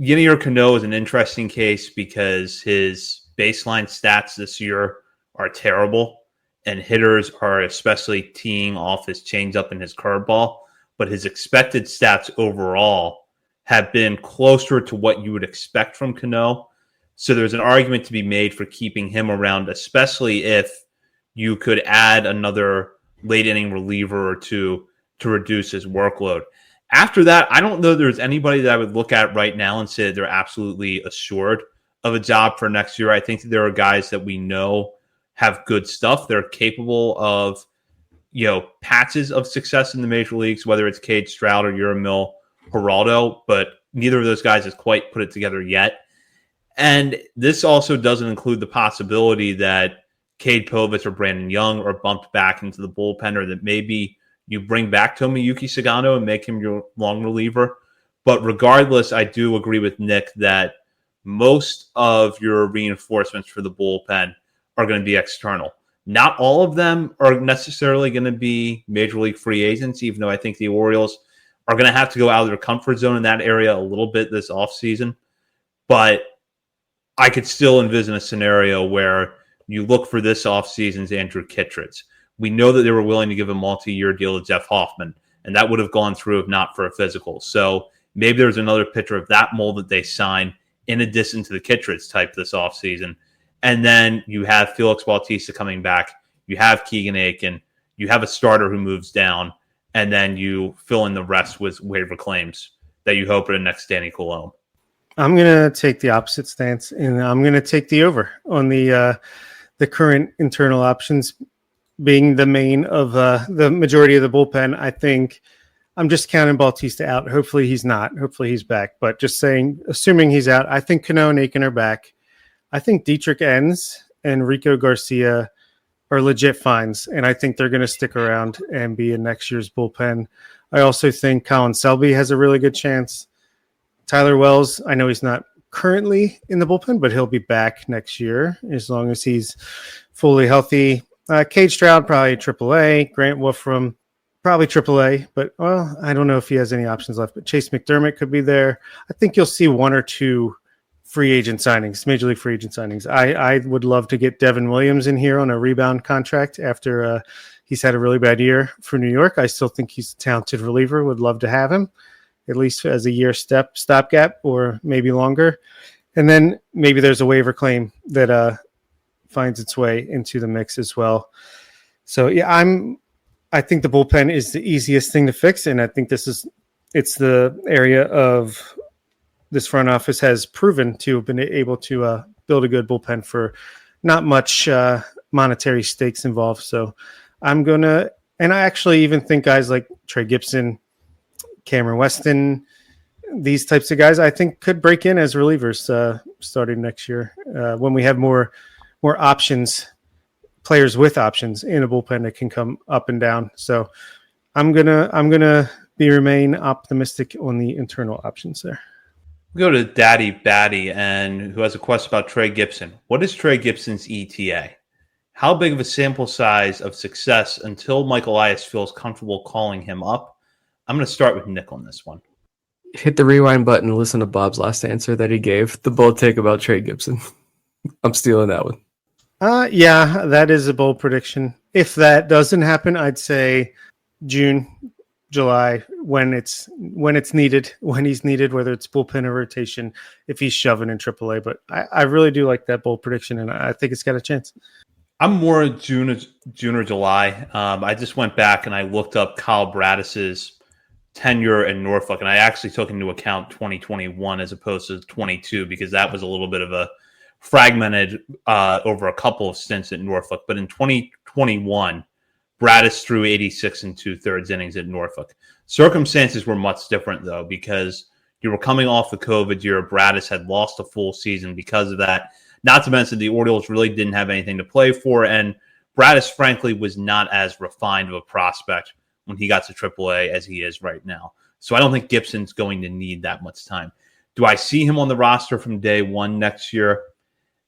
Yenier Cano is an interesting case because his baseline stats this year are terrible, and hitters are especially teeing off his changeup and his curveball. But his expected stats overall have been closer to what you would expect from Cano. So there's an argument to be made for keeping him around, especially if you could add another late inning reliever or two to reduce his workload. After that, I don't know there's anybody that I would look at right now and say that they're absolutely assured of a job for next year. I think that there are guys that we know have good stuff. They're capable of, patches of success in the major leagues, whether it's Cade Stroud or Uramil Geraldo, but neither of those guys has quite put it together yet. And this also doesn't include the possibility that Cade Povich or Brandon Young are bumped back into the bullpen, or that maybe you bring back Tomoyuki Sagano and make him your long reliever. But regardless, I do agree with Nick that most of your reinforcements for the bullpen are going to be external. Not all of them are necessarily going to be major league free agents, even though I think the Orioles are going to have to go out of their comfort zone in that area a little bit this offseason. But I could still envision a scenario where you look for this offseason's Andrew Kittredge. We know that they were willing to give a multi-year deal to Jeff Hoffman, and that would have gone through if not for a physical. So maybe there's another pitcher of that mold that they sign in addition to the Kittredge type this offseason. And then you have Felix Bautista coming back. You have Keegan Aiken. You have a starter who moves down. And then you fill in the rest with waiver claims that you hope are the next Danny Colomb. I'm going to take the opposite stance, and I'm going to take the over on the current internal options being the main of the majority of the bullpen. I think I'm just counting Bautista out. Hopefully he's not. Hopefully he's back. But just saying, assuming he's out, I think Cano and Aiken are back. I think Dietrich Enns and Rico Garcia are legit finds, and I think they're going to stick around and be in next year's bullpen. I also think Colin Selby has a really good chance. Tyler Wells, I know he's not currently in the bullpen, but he'll be back next year as long as he's fully healthy. Cade Stroud, probably AAA. Grant Wolfram, probably AAA, but, well, I don't know if he has any options left. But Chase McDermott could be there. I think you'll see one or two free agent signings, major league free agent signings. I would love to get Devin Williams in here on a rebound contract after he's had a really bad year for New York. I still think he's a talented reliever. Would love to have him, at least as a year stopgap or maybe longer. And then maybe there's a waiver claim that finds its way into the mix as well. So, yeah, I think the bullpen is the easiest thing to fix, and I think it's the area of this front office has proven to have been able to build a good bullpen for not much monetary stakes involved. So I'm going to – and I actually even think guys like Trey Gibson, Cameron Weston, these types of guys I think could break in as relievers starting next year when we have more options, players with options in a bullpen that can come up and down. So I'm gonna remain optimistic on the internal options there. We go to Daddy Batty, and who has a question about Trey Gibson. What is Trey Gibson's ETA? How big of a sample size of success until Michael Elias feels comfortable calling him up? I'm going to start with Nick on this one. Hit the rewind button and listen to Bob's last answer that he gave. The bold take about Trey Gibson. I'm stealing that one. Yeah, that is a bold prediction. If that doesn't happen, I'd say June, July, when it's needed, when he's needed, whether it's bullpen or rotation, if he's shoving in AAA. But I really do like that bold prediction, and I think it's got a chance. I'm more June or July. I just went back and I looked up Kyle Bradis's tenure in Norfolk, and I actually took into account 2021 as opposed to 22 because that was a little bit of a fragmented over a couple of stints at Norfolk. But in 2021, Bradis threw 86 and 2/3 innings at Norfolk. Circumstances were much different, though, because you were coming off the COVID year. Bradis had lost a full season because of that. Not to mention the Orioles really didn't have anything to play for, and Bradis, frankly, was not as refined of a prospect when he got to AAA as he is right now. So I don't think Gibson's going to need that much time. Do I see him on the roster from day one next year?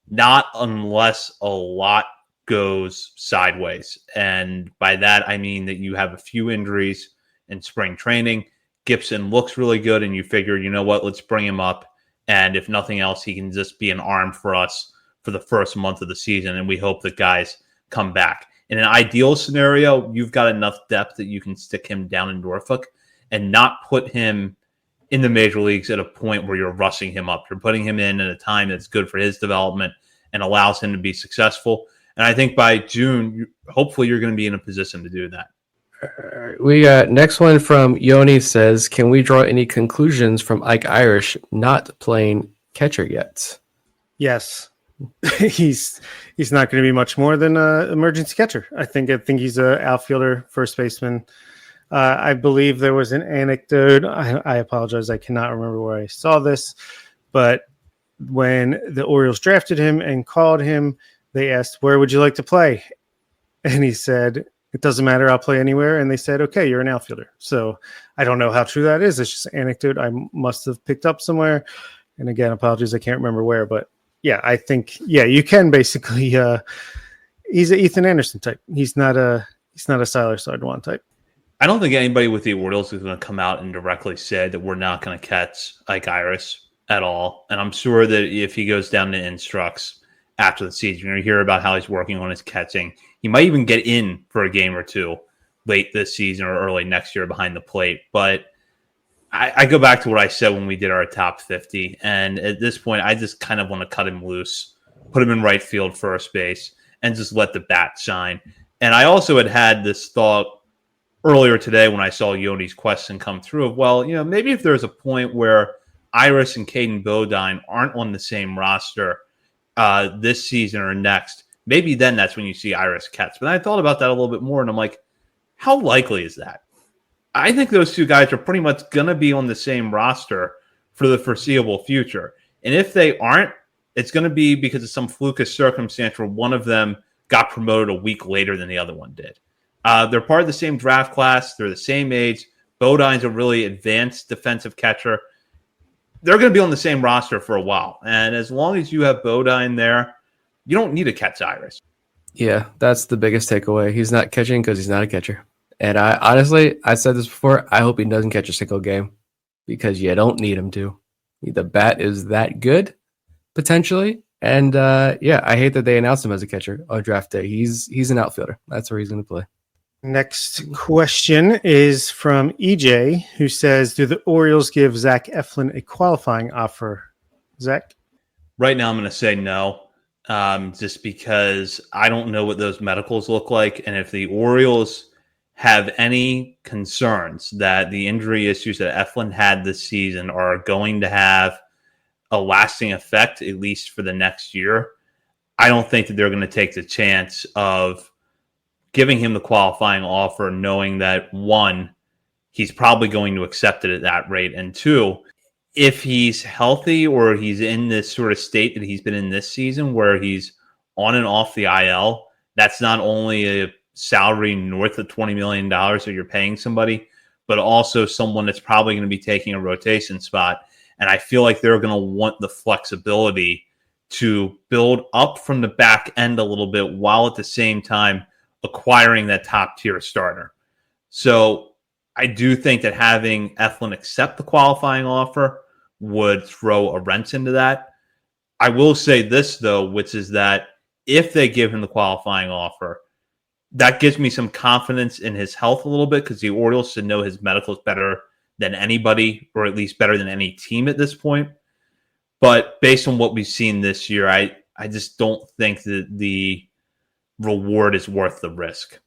Not unless a lot goes sideways. And by that, I mean that you have a few injuries in spring training. Gibson looks really good, and you figure, you know what, let's bring him up. And if nothing else, he can just be an arm for us for the first month of the season. And we hope that guys come back. In an ideal scenario, you've got enough depth that you can stick him down in Norfolk and not put him in the major leagues at a point where you're rushing him up. You're putting him in at a time that's good for his development and allows him to be successful. And I think by June, hopefully you're going to be in a position to do that. We got next one from Yoni says, can we draw any conclusions from Ike Irish not playing catcher yet? Yes. He's not going to be much more than an emergency catcher. I think he's an outfielder, first baseman. I believe there was an anecdote. I apologize. I cannot remember where I saw this, but when the Orioles drafted him and called him, they asked, where would you like to play? And he said, it doesn't matter. I'll play anywhere. And they said, okay, you're an outfielder. So I don't know how true that is. It's just an anecdote I must have picked up somewhere. And again, apologies. I can't remember where, but yeah, I think, you can basically He's an Ethan Anderson type. He's not a Siler Sardwan type. I don't think anybody with the Orioles is going to come out and directly say that we're not going to catch Ike Iris at all. And I'm sure that if he goes down to instructs after the season, you're going to hear about how he's working on his catching. He might even get in for a game or two late this season or early next year behind the plate. But I go back to what I said when we did our top 50. And at this point, I just kind of want to cut him loose, put him in right field, first base, and just let the bat shine. And I also had this thought earlier today when I saw Yoni's question come through of, well, maybe if there's a point where Iris and Caden Bodine aren't on the same roster this season or next, maybe then that's when you see Iris catch. But I thought about that a little bit more, and I'm like, how likely is that? I think those two guys are pretty much going to be on the same roster for the foreseeable future. And if they aren't, it's going to be because of some flukish circumstance where one of them got promoted a week later than the other one did. They're part of the same draft class. They're the same age. Bodine's a really advanced defensive catcher. They're going to be on the same roster for a while. And as long as you have Bodine there, you don't need to catch Iris. Yeah, that's the biggest takeaway. He's not catching because he's not a catcher. And I said this before, I hope he doesn't catch a single game because you don't need him to. The bat is that good, potentially. And I hate that they announced him as a catcher on draft day. He's an outfielder. That's where he's going to play. Next question is from EJ, who says, do the Orioles give Zach Eflin a qualifying offer? Zach? Right now, I'm going to say no, just because I don't know what those medicals look like. And if the Orioles have any concerns that the injury issues that Eflin had this season are going to have a lasting effect, at least for the next year, I don't think that they're going to take the chance of giving him the qualifying offer, knowing that, one, he's probably going to accept it at that rate, and two, if he's healthy or he's in this sort of state that he's been in this season where he's on and off the IL, that's not only a salary north of $20 million that you're paying somebody, but also someone that's probably going to be taking a rotation spot. And I feel like they're going to want the flexibility to build up from the back end a little bit while at the same time acquiring that top tier starter. So I do think that having Eflin accept the qualifying offer would throw a wrench into that. I will say this, though, which is that if they give him the qualifying offer, that gives me some confidence in his health a little bit, because the Orioles should know his medical is better than anybody, or at least better than any team at this point. But based on what we've seen this year, I just don't think that the reward is worth the risk.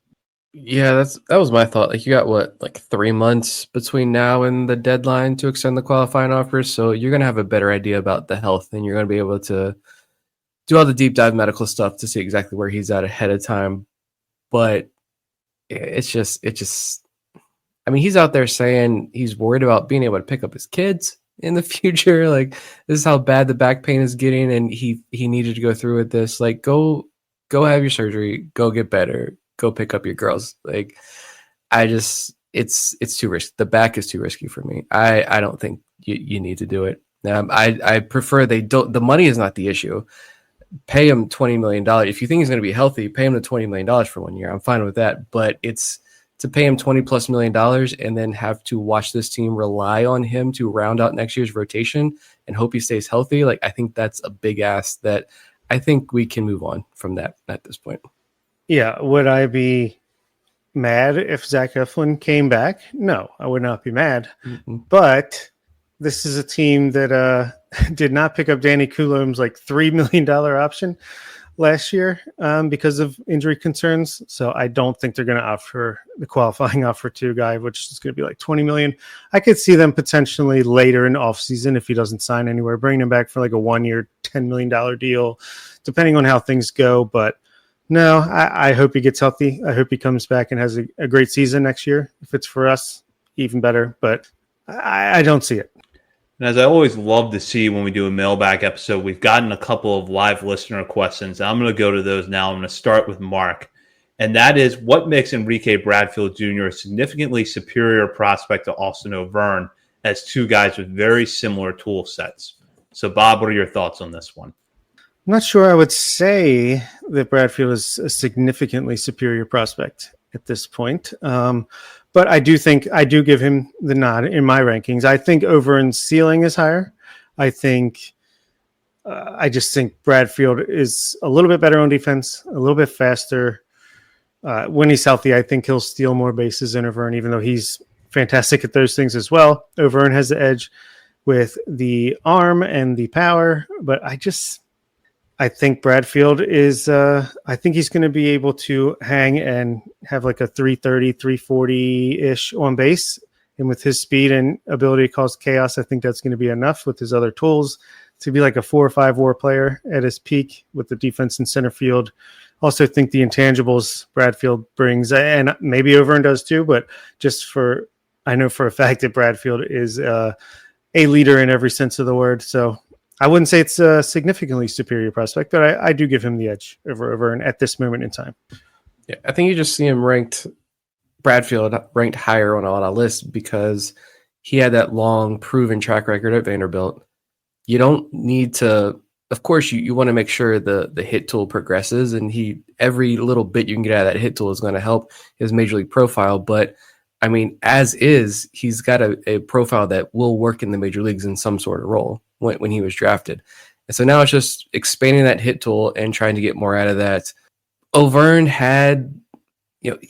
Yeah, that was my thought. Like, you got 3 months between now and the deadline to extend the qualifying offers, so you're gonna have a better idea about the health, and you're gonna be able to do all the deep dive medical stuff to see exactly where he's at ahead of time. But it's just I mean, he's out there saying he's worried about being able to pick up his kids in the future. Like, this is how bad the back pain is getting, and he needed to go through with this. Like, go have your surgery, go get better, go pick up your girls. Like, it's too risky. The back is too risky for me. I don't think you need to do it. I prefer they don't. The money is not the issue. Pay him $20 million. If you think he's going to be healthy, pay him the $20 million for 1 year. I'm fine with that. But it's to pay him $20+ million and then have to watch this team rely on him to round out next year's rotation and hope he stays healthy. Like, I think that's a big ask that I think we can move on from that at this point. Yeah. Would I be mad if Zach Eflin came back? No, I would not be mad. Mm-hmm. But this is a team that did not pick up Danny Coulombe's $3 million option last year because of injury concerns. So I don't think they're going to offer the qualifying offer to a guy, which is going to be $20 million. I could see them potentially later in offseason, if he doesn't sign anywhere, bringing him back for a 1 year, $10 million deal, depending on how things go. But no, I hope he gets healthy. I hope he comes back and has a great season next year. If it's for us, even better. But I don't see it. And as I always love to see when we do a mailbag episode, we've gotten a couple of live listener questions. I'm going to go to those now. I'm going to start with Mark. And that is, what makes Enrique Bradfield Jr. a significantly superior prospect to Austin O'Verne as two guys with very similar tool sets? So, Bob, what are your thoughts on this one? I'm not sure I would say that Bradfield is a significantly superior prospect at this point. But I do give him the nod in my rankings. I think Overn's ceiling is higher. I just think Bradfield is a little bit better on defense, a little bit faster. When he's healthy, I think he'll steal more bases than Overn, even though he's fantastic at those things as well. Overn has the edge with the arm and the power, but I think Bradfield is, I think he's going to be able to hang and have like a 330, 340-ish on base. And with his speed and ability to cause chaos, I think that's going to be enough with his other tools to be like a 4 or 5 WAR player at his peak with the defense in center field. Also think the intangibles Bradfield brings, and maybe Overn does too, but I know for a fact that Bradfield is a leader in every sense of the word. So I wouldn't say it's a significantly superior prospect, but I do give him the edge over Overn at this moment in time. Yeah, I think you just see him Bradfield ranked higher on a lot of lists because he had that long proven track record at Vanderbilt. You don't need to, of course, you want to make sure the hit tool progresses, and every little bit you can get out of that hit tool is going to help his major league profile. But I mean, as is, he's got a profile that will work in the major leagues in some sort of role when he was drafted. And so now it's just expanding that hit tool and trying to get more out of that. Overn had,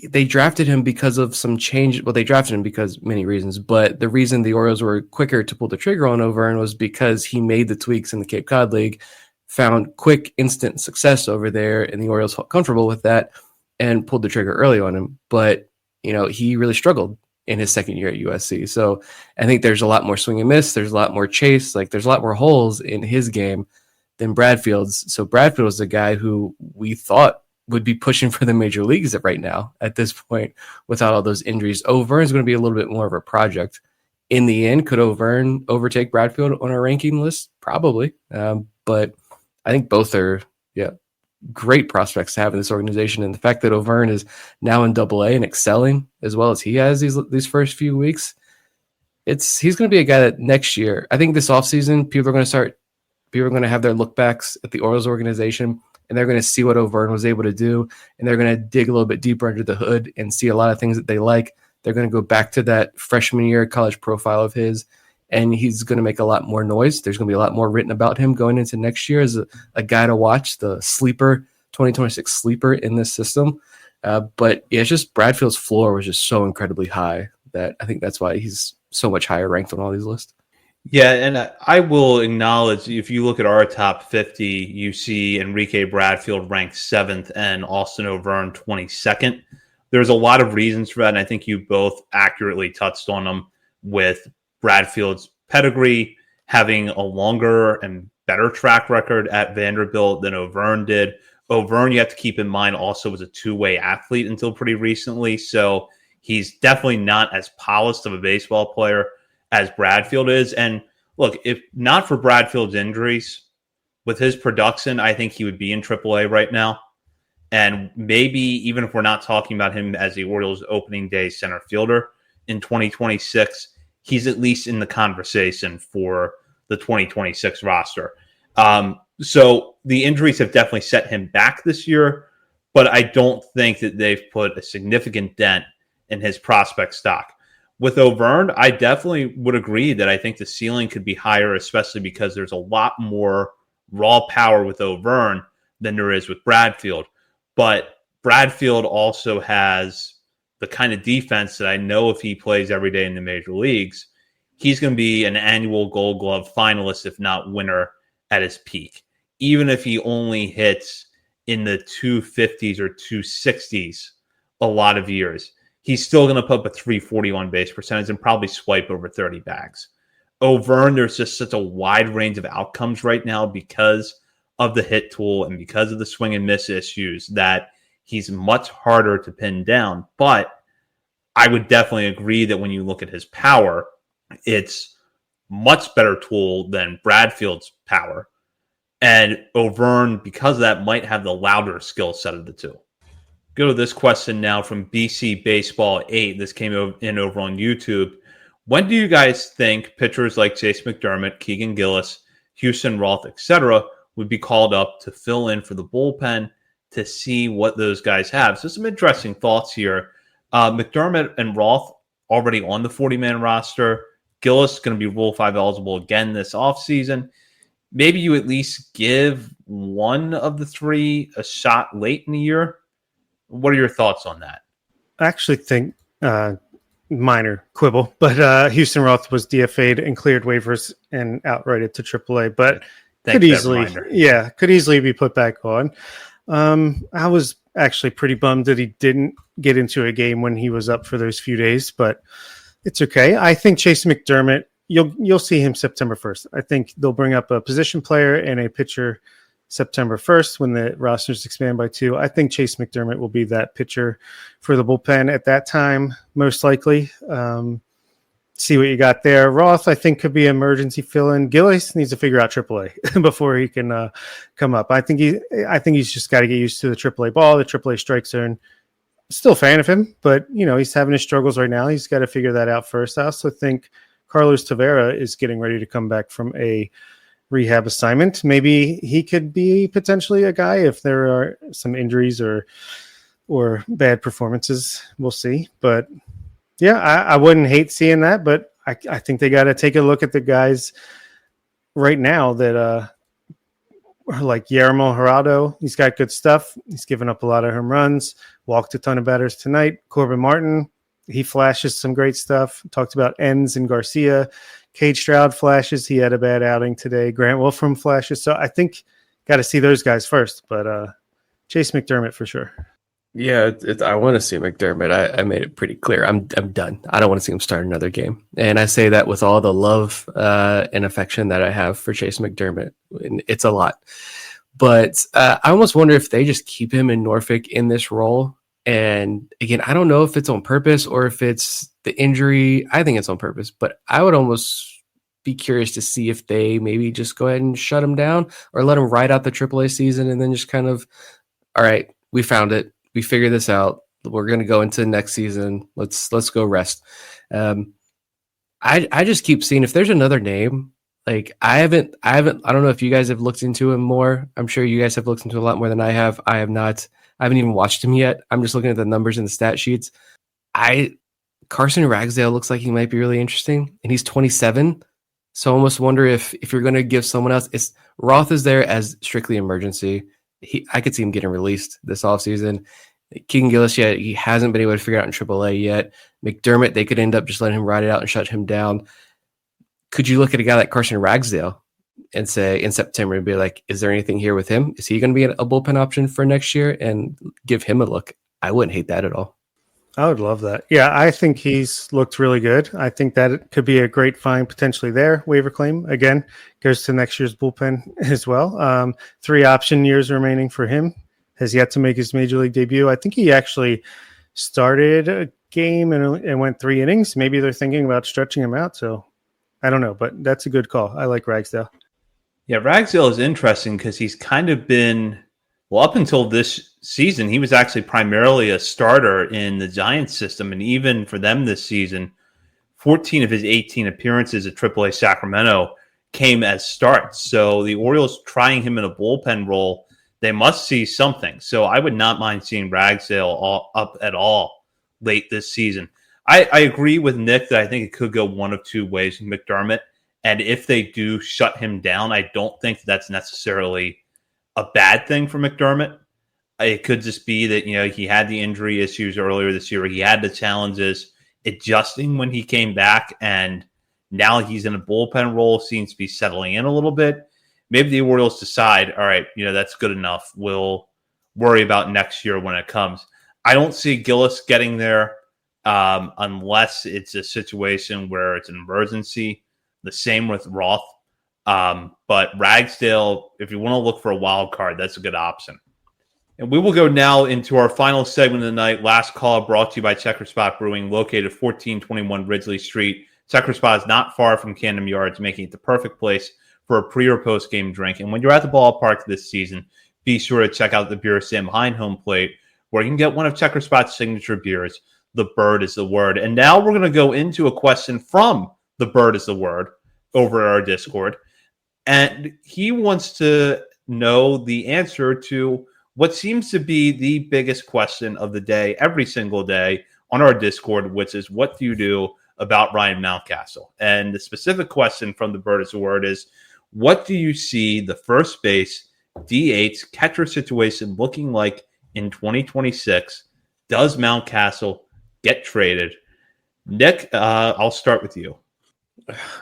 they drafted him because of some change. Well, they drafted him because many reasons, but the reason the Orioles were quicker to pull the trigger on Overn was because he made the tweaks in the Cape Cod League, found quick, instant success over there, and the Orioles felt comfortable with that and pulled the trigger early on him. But, he really struggled in his second year at USC. So I think there's a lot more swing and miss. There's a lot more chase. There's a lot more holes in his game than Bradfield's. So Bradfield is the guy who we thought would be pushing for the major leagues right now at this point without all those injuries. Overn is going to be a little bit more of a project. In the end, could Overn overtake Bradfield on our ranking list? Probably. But I think both are, great prospects to have in this organization. And the fact that Overn is now in Double-A and excelling as well as he has these first few weeks, he's going to be a guy that next year, I think this offseason, people are going to have their look backs at the Orioles organization, and they're going to see what Overn was able to do, and they're going to dig a little bit deeper under the hood and see a lot of things that they like. They're going to go back to that freshman year college profile of his, and he's going to make a lot more noise. There's going to be a lot more written about him going into next year as a guy to watch, the sleeper, 2026 sleeper in this system. But it's just Bradfield's floor was just so incredibly high that I think that's why he's so much higher ranked on all these lists. Yeah, and I will acknowledge, if you look at our top 50, you see Enrique Bradfield ranked 7th and Austin Overn 22nd. There's a lot of reasons for that, and I think you both accurately touched on them, with Bradfield's pedigree, having a longer and better track record at Vanderbilt than Overn did. Overn, you have to keep in mind, also was a two-way athlete until pretty recently, so he's definitely not as polished of a baseball player as Bradfield is. And look, if not for Bradfield's injuries, with his production, I think he would be in AAA right now. And maybe even if we're not talking about him as the Orioles opening day center fielder in 2026, he's at least in the conversation for the 2026 roster. So the injuries have definitely set him back this year, but I don't think that they've put a significant dent in his prospect stock. With Overn, I definitely would agree that I think the ceiling could be higher, especially because there's a lot more raw power with Overn than there is with Bradfield. But Bradfield also has the kind of defense that I know if he plays every day in the major leagues, he's going to be an annual Gold Glove finalist, if not winner, at his peak. Even if he only hits in the 250s or 260s a lot of years, he's still going to put up a 340 on base percentage and probably swipe over 30 bags. Overn, there's just such a wide range of outcomes right now because of the hit tool and because of the swing and miss issues that he's much harder to pin down. But I would definitely agree that when you look at his power, it's much better tool than Bradfield's power. And Overn, because of that, might have the louder skill set of the two. Go to this question now from BC Baseball 8. This came in over on YouTube. When do you guys think pitchers like Chase McDermott, Keegan Gillis, Houston Roth, etc., would be called up to fill in for the bullpen to see what those guys have. So some interesting thoughts here. McDermott and Roth already on the 40-man roster. Gillis going to be Rule 5 eligible again this offseason. Maybe you at least give one of the three a shot late in the year. What are your thoughts on that? I actually think minor quibble, but Houston Roth was DFA'd and cleared waivers and outrighted to AAA, but could easily be put back on. I was actually pretty bummed that he didn't get into a game when he was up for those few days, but it's okay. I think Chase McDermott, you'll see him September 1st. I think they'll bring up a position player and a pitcher September 1st when the rosters expand by 2. I think Chase McDermott will be that pitcher for the bullpen at that time, most likely. See what you got there. Roth, I think, could be an emergency fill-in. Gillis needs to figure out AAA before he can come up. I think he's just got to get used to the AAA ball, the AAA strike zone. Still a fan of him, but he's having his struggles right now. He's got to figure that out first. I also think Carlos Tavera is getting ready to come back from a rehab assignment. Maybe he could be potentially a guy if there are some injuries or bad performances. We'll see. But yeah, I wouldn't hate seeing that, but I think they got to take a look at the guys right now that are like Guillermo Gerardo. He's got good stuff. He's given up a lot of home runs, walked a ton of batters tonight. Corbin Martin, he flashes some great stuff. Talked about Enns and Garcia. Cade Stroud flashes. He had a bad outing today. Grant Wolfram flashes. So I think got to see those guys first, but Chase McDermott for sure. Yeah, I want to see McDermott. I made it pretty clear. I'm done. I don't want to see him start another game. And I say that with all the love and affection that I have for Chase McDermott. And it's a lot. But I almost wonder if they just keep him in Norfolk in this role. And again, I don't know if it's on purpose or if it's the injury. I think it's on purpose. But I would almost be curious to see if they maybe just go ahead and shut him down or let him ride out the AAA season and then just kind of, all right, we found it. We figured this out. We're going to go into next season. Let's go rest. I just keep seeing if there's another name. Like I don't know if you guys have looked into him more. I'm sure you guys have looked into a lot more than I have. I have not. I haven't even watched him yet. I'm just looking at the numbers in the stat sheets. Carson Ragsdale looks like he might be really interesting, and he's 27. So I almost wonder if you're going to give someone else. Roth is there as strictly emergency. I could see him getting released this offseason. Keegan Gillis, yet he hasn't been able to figure out in AAA yet. McDermott, they could end up just letting him ride it out and shut him down. Could you look at a guy like Carson Ragsdale and say in September and be like, is there anything here with him? Is he going to be a bullpen option for next year and give him a look? I wouldn't hate that at all. I would love that. Yeah, I think he's looked really good. I think that it could be a great find potentially there. Waiver claim, again, goes to next year's bullpen as well. 3 option years remaining for him. Has yet to make his major league debut. I think he actually started a game and went 3 innings. Maybe they're thinking about stretching him out. So I don't know, but that's a good call. I like Ragsdale. Yeah, Ragsdale is interesting because he's kind of been, well, up until this season, he was actually primarily a starter in the Giants system. And even for them this season, 14 of his 18 appearances at AAA Sacramento came as starts. So the Orioles trying him in a bullpen role, they must see something. So I would not mind seeing Ragsdale up at all late this season. I agree with Nick that I think it could go one of 2 ways with McDermott. And if they do shut him down, I don't think that's necessarily a bad thing for McDermott. It could just be that, he had the injury issues earlier this year. He had the challenges adjusting when he came back. And now he's in a bullpen role, seems to be settling in a little bit. Maybe the Orioles decide, all right, that's good enough. We'll worry about next year when it comes. I don't see Gillis getting there unless it's a situation where it's an emergency. The same with Roth. But Ragsdale, if you want to look for a wild card, that's a good option. And we will go now into our final segment of the night. Last call brought to you by Checker Spot Brewing, located 1421 Ridgely Street. Checker Spot is not far from Camden Yards, making it the perfect place for a pre- or post-game drink. And when you're at the ballpark this season, be sure to check out the beer stand behind home plate, where you can get one of Checker Spot's signature beers, The Bird is the Word. And now we're going to go into a question from The Bird is the Word over our Discord. And he wants to know the answer to what seems to be the biggest question of the day every single day on our Discord, which is, what do you do about Ryan Mountcastle? And the specific question from the Bird is the Word is, what do you see the first base DH catcher situation looking like in 2026? Does Mountcastle get traded? Nick, I'll start with you.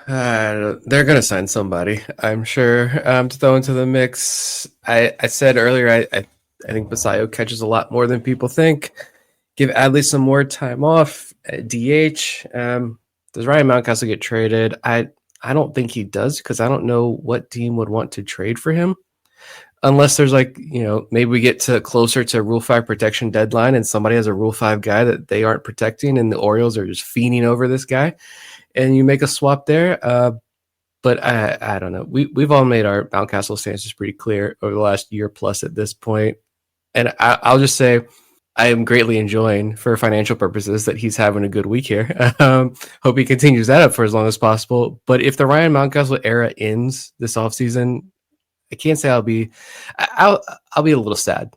They're going to sign somebody, I'm sure, to throw into the mix. I said earlier, I think Basayo catches a lot more than people think. Give Adley some more time off at DH. Does Ryan Mountcastle get traded? I don't think he does, because I don't know what team would want to trade for him. Unless there's maybe we get to closer to Rule 5 protection deadline and somebody has a Rule 5 guy that they aren't protecting and the Orioles are just fiending over this guy and you make a swap there. But I don't know. We've all made our Mountcastle stances pretty clear over the last year plus at this point. And I'll just say I am greatly enjoying, for financial purposes, that he's having a good week here. Hope he continues that up for as long as possible. But if the Ryan Mountcastle era ends this offseason, I can't say I'll be a little sad.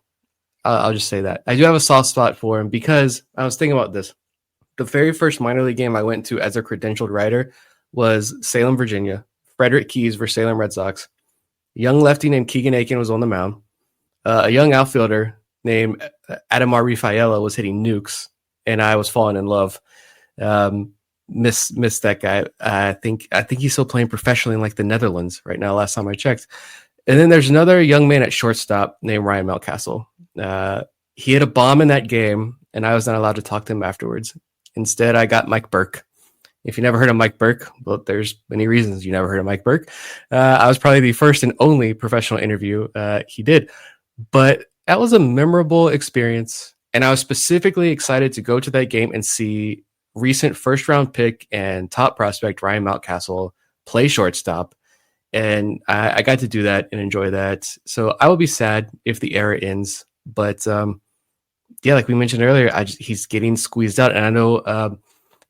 I'll just say that. I do have a soft spot for him because I was thinking about this. The very first minor league game I went to as a credentialed writer was Salem, Virginia. Frederick Keys versus Salem Red Sox. Young lefty named Keegan Aiken was on the mound. A young outfielder named Adamar Rafaela was hitting nukes, and I was falling in love. Miss that guy. I think he's still playing professionally in like the Netherlands right now, last time I checked. And then there's another young man at shortstop named Ryan Mountcastle. He hit a bomb in that game, and I was not allowed to talk to him afterwards. Instead, I got Mike Burke. If you never heard of Mike Burke, well, there's many reasons you never heard of Mike Burke. I was probably the first and only professional interview he did. But that was a memorable experience, and I was specifically excited to go to that game and see recent first-round pick and top prospect Ryan Mountcastle play shortstop. And I got to do that and enjoy that. So I will be sad if the era ends. But yeah, like we mentioned earlier, he's getting squeezed out. And I know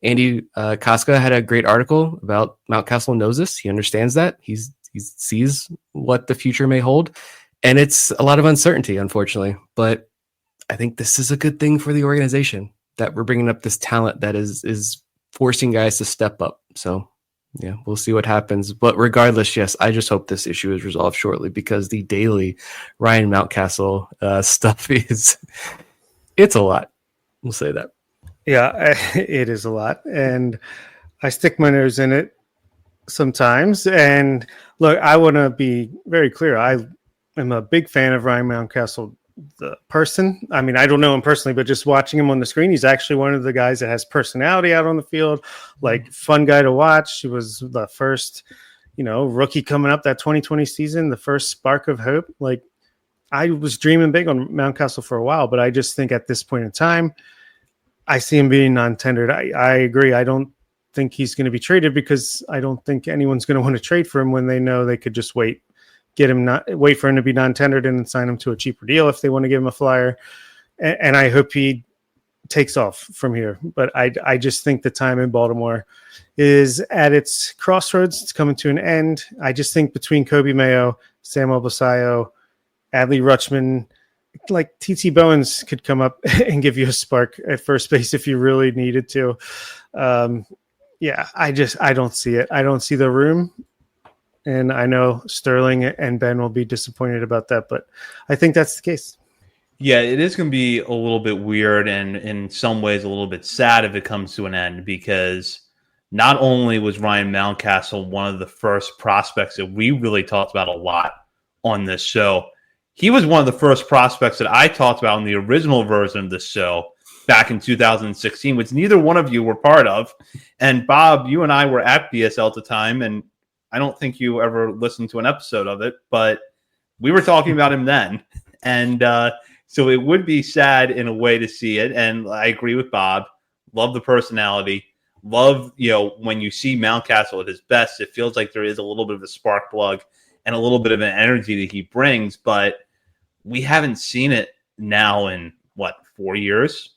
Andy Koska had a great article about Mountcastle knows this. He understands that. He sees what the future may hold. And it's a lot of uncertainty, unfortunately. But I think this is a good thing for the organization, that we're bringing up this talent that is forcing guys to step up. So yeah, we'll see what happens. But regardless, yes, I just hope this issue is resolved shortly, because the daily Ryan Mountcastle stuff it's a lot. We'll say that. Yeah, it is a lot. And I stick my nose in it sometimes. And look, I want to be very clear. I am a big fan of Ryan Mountcastle, the person. I mean, I don't know him personally, but just watching him on the screen, he's actually one of the guys that has personality out on the field, like fun guy to watch. He was the first, rookie coming up that 2020 season, the first spark of hope. Like, I was dreaming big on Mountcastle for a while, but I just think at this point in time, I see him being non-tendered. I agree. I don't think he's going to be traded, because I don't think anyone's going to want to trade for him when they know they could just wait for him to be non-tendered and then sign him to a cheaper deal if they want to give him a flyer. And I hope he takes off from here. But I just think the time in Baltimore is at its crossroads. It's coming to an end. I just think between Kobe Mayo, Samuel Basayo, Adley Rutschman, like TT Bowens could come up and give you a spark at first base if you really needed to. Yeah, I don't see it. I don't see the room. And I know Sterling and Ben will be disappointed about that, but I think that's the case. Yeah, it is going to be a little bit weird and in some ways a little bit sad if it comes to an end, because not only was Ryan Mountcastle one of the first prospects that we really talked about a lot on this show, he was one of the first prospects that I talked about in the original version of this show back in 2016, which neither one of you were part of. And Bob, you and I were at BSL at the time, and I don't think you ever listened to an episode of it, but we were talking about him then. And so it would be sad in a way to see it. And I agree with Bob. Love the personality. Love, when you see Mountcastle at his best, it feels like there is a little bit of a spark plug and a little bit of an energy that he brings. But we haven't seen it now in, 4 years?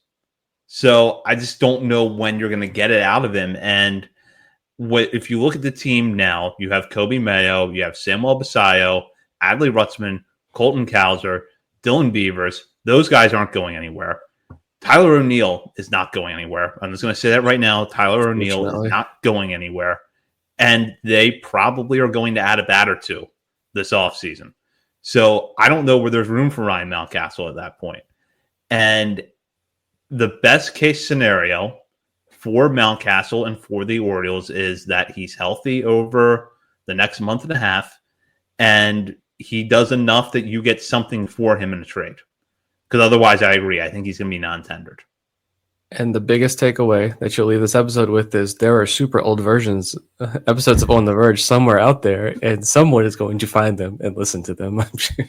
So I just don't know when you're going to get it out of him. And if you look at the team now, you have Kobe Mayo, you have Samuel Basayo, Adley Rutschman, Colton Cowser, Dylan Beavers. Those guys aren't going anywhere. Tyler O'Neill is not going anywhere. I'm just going to say that right now. Tyler O'Neill is not going anywhere. And they probably are going to add a bat or two this offseason. So I don't know where there's room for Ryan Mountcastle at that point. And the best case scenario for Mountcastle and for the Orioles is that he's healthy over the next month and a half, and he does enough that you get something for him in a trade. Because otherwise, I agree. I think he's going to be non-tendered. And the biggest takeaway that you'll leave this episode with is there are super old episodes of On the Verge somewhere out there, and someone is going to find them and listen to them. I'm sure.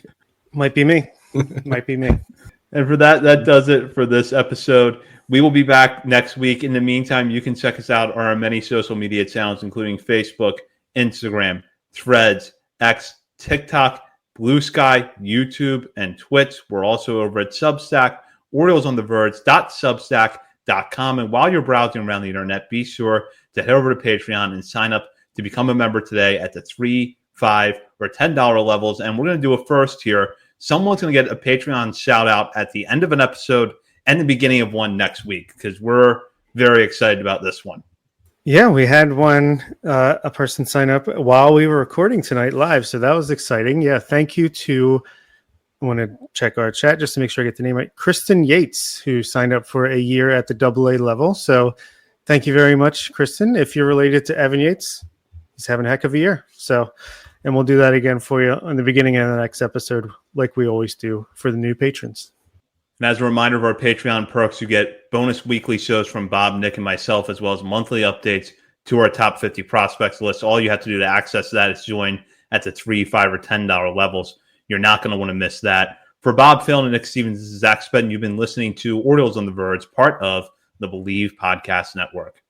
Might be me. Might be me. And for that does it for this episode. We will be back next week. In the meantime, you can check us out on our many social media channels, including Facebook, Instagram, Threads, X, TikTok, Blue Sky, YouTube, and Twitch. We're also over at Substack, OriolesOnTheVerge.substack.com. And while you're browsing around the internet, be sure to head over to Patreon and sign up to become a member today at the $3, $5, or $10 levels. And we're going to do a first here. Someone's going to get a Patreon shout out at the end of an episode and the beginning of one next week, because we're very excited about this one. Yeah, we had a person sign up while we were recording tonight live. So that was exciting. Yeah, thank you to, I want to check our chat just to make sure I get the name right, Kristen Yates, who signed up for a year at the AA level. So thank you very much, Kristen. If you're related to Evan Yates, he's having a heck of a year. So, and we'll do that again for you in the beginning of the next episode, like we always do for the new patrons. And as a reminder of our Patreon perks, you get bonus weekly shows from Bob, Nick, and myself, as well as monthly updates to our top 50 prospects list. All you have to do to access that is join at the $3, $5, or $10 levels. You're not going to want to miss that. For Bob Phelan and Nick Stevens, this is Zach Spedden. You've been listening to Orioles on the Verge, part of the Believe Podcast Network.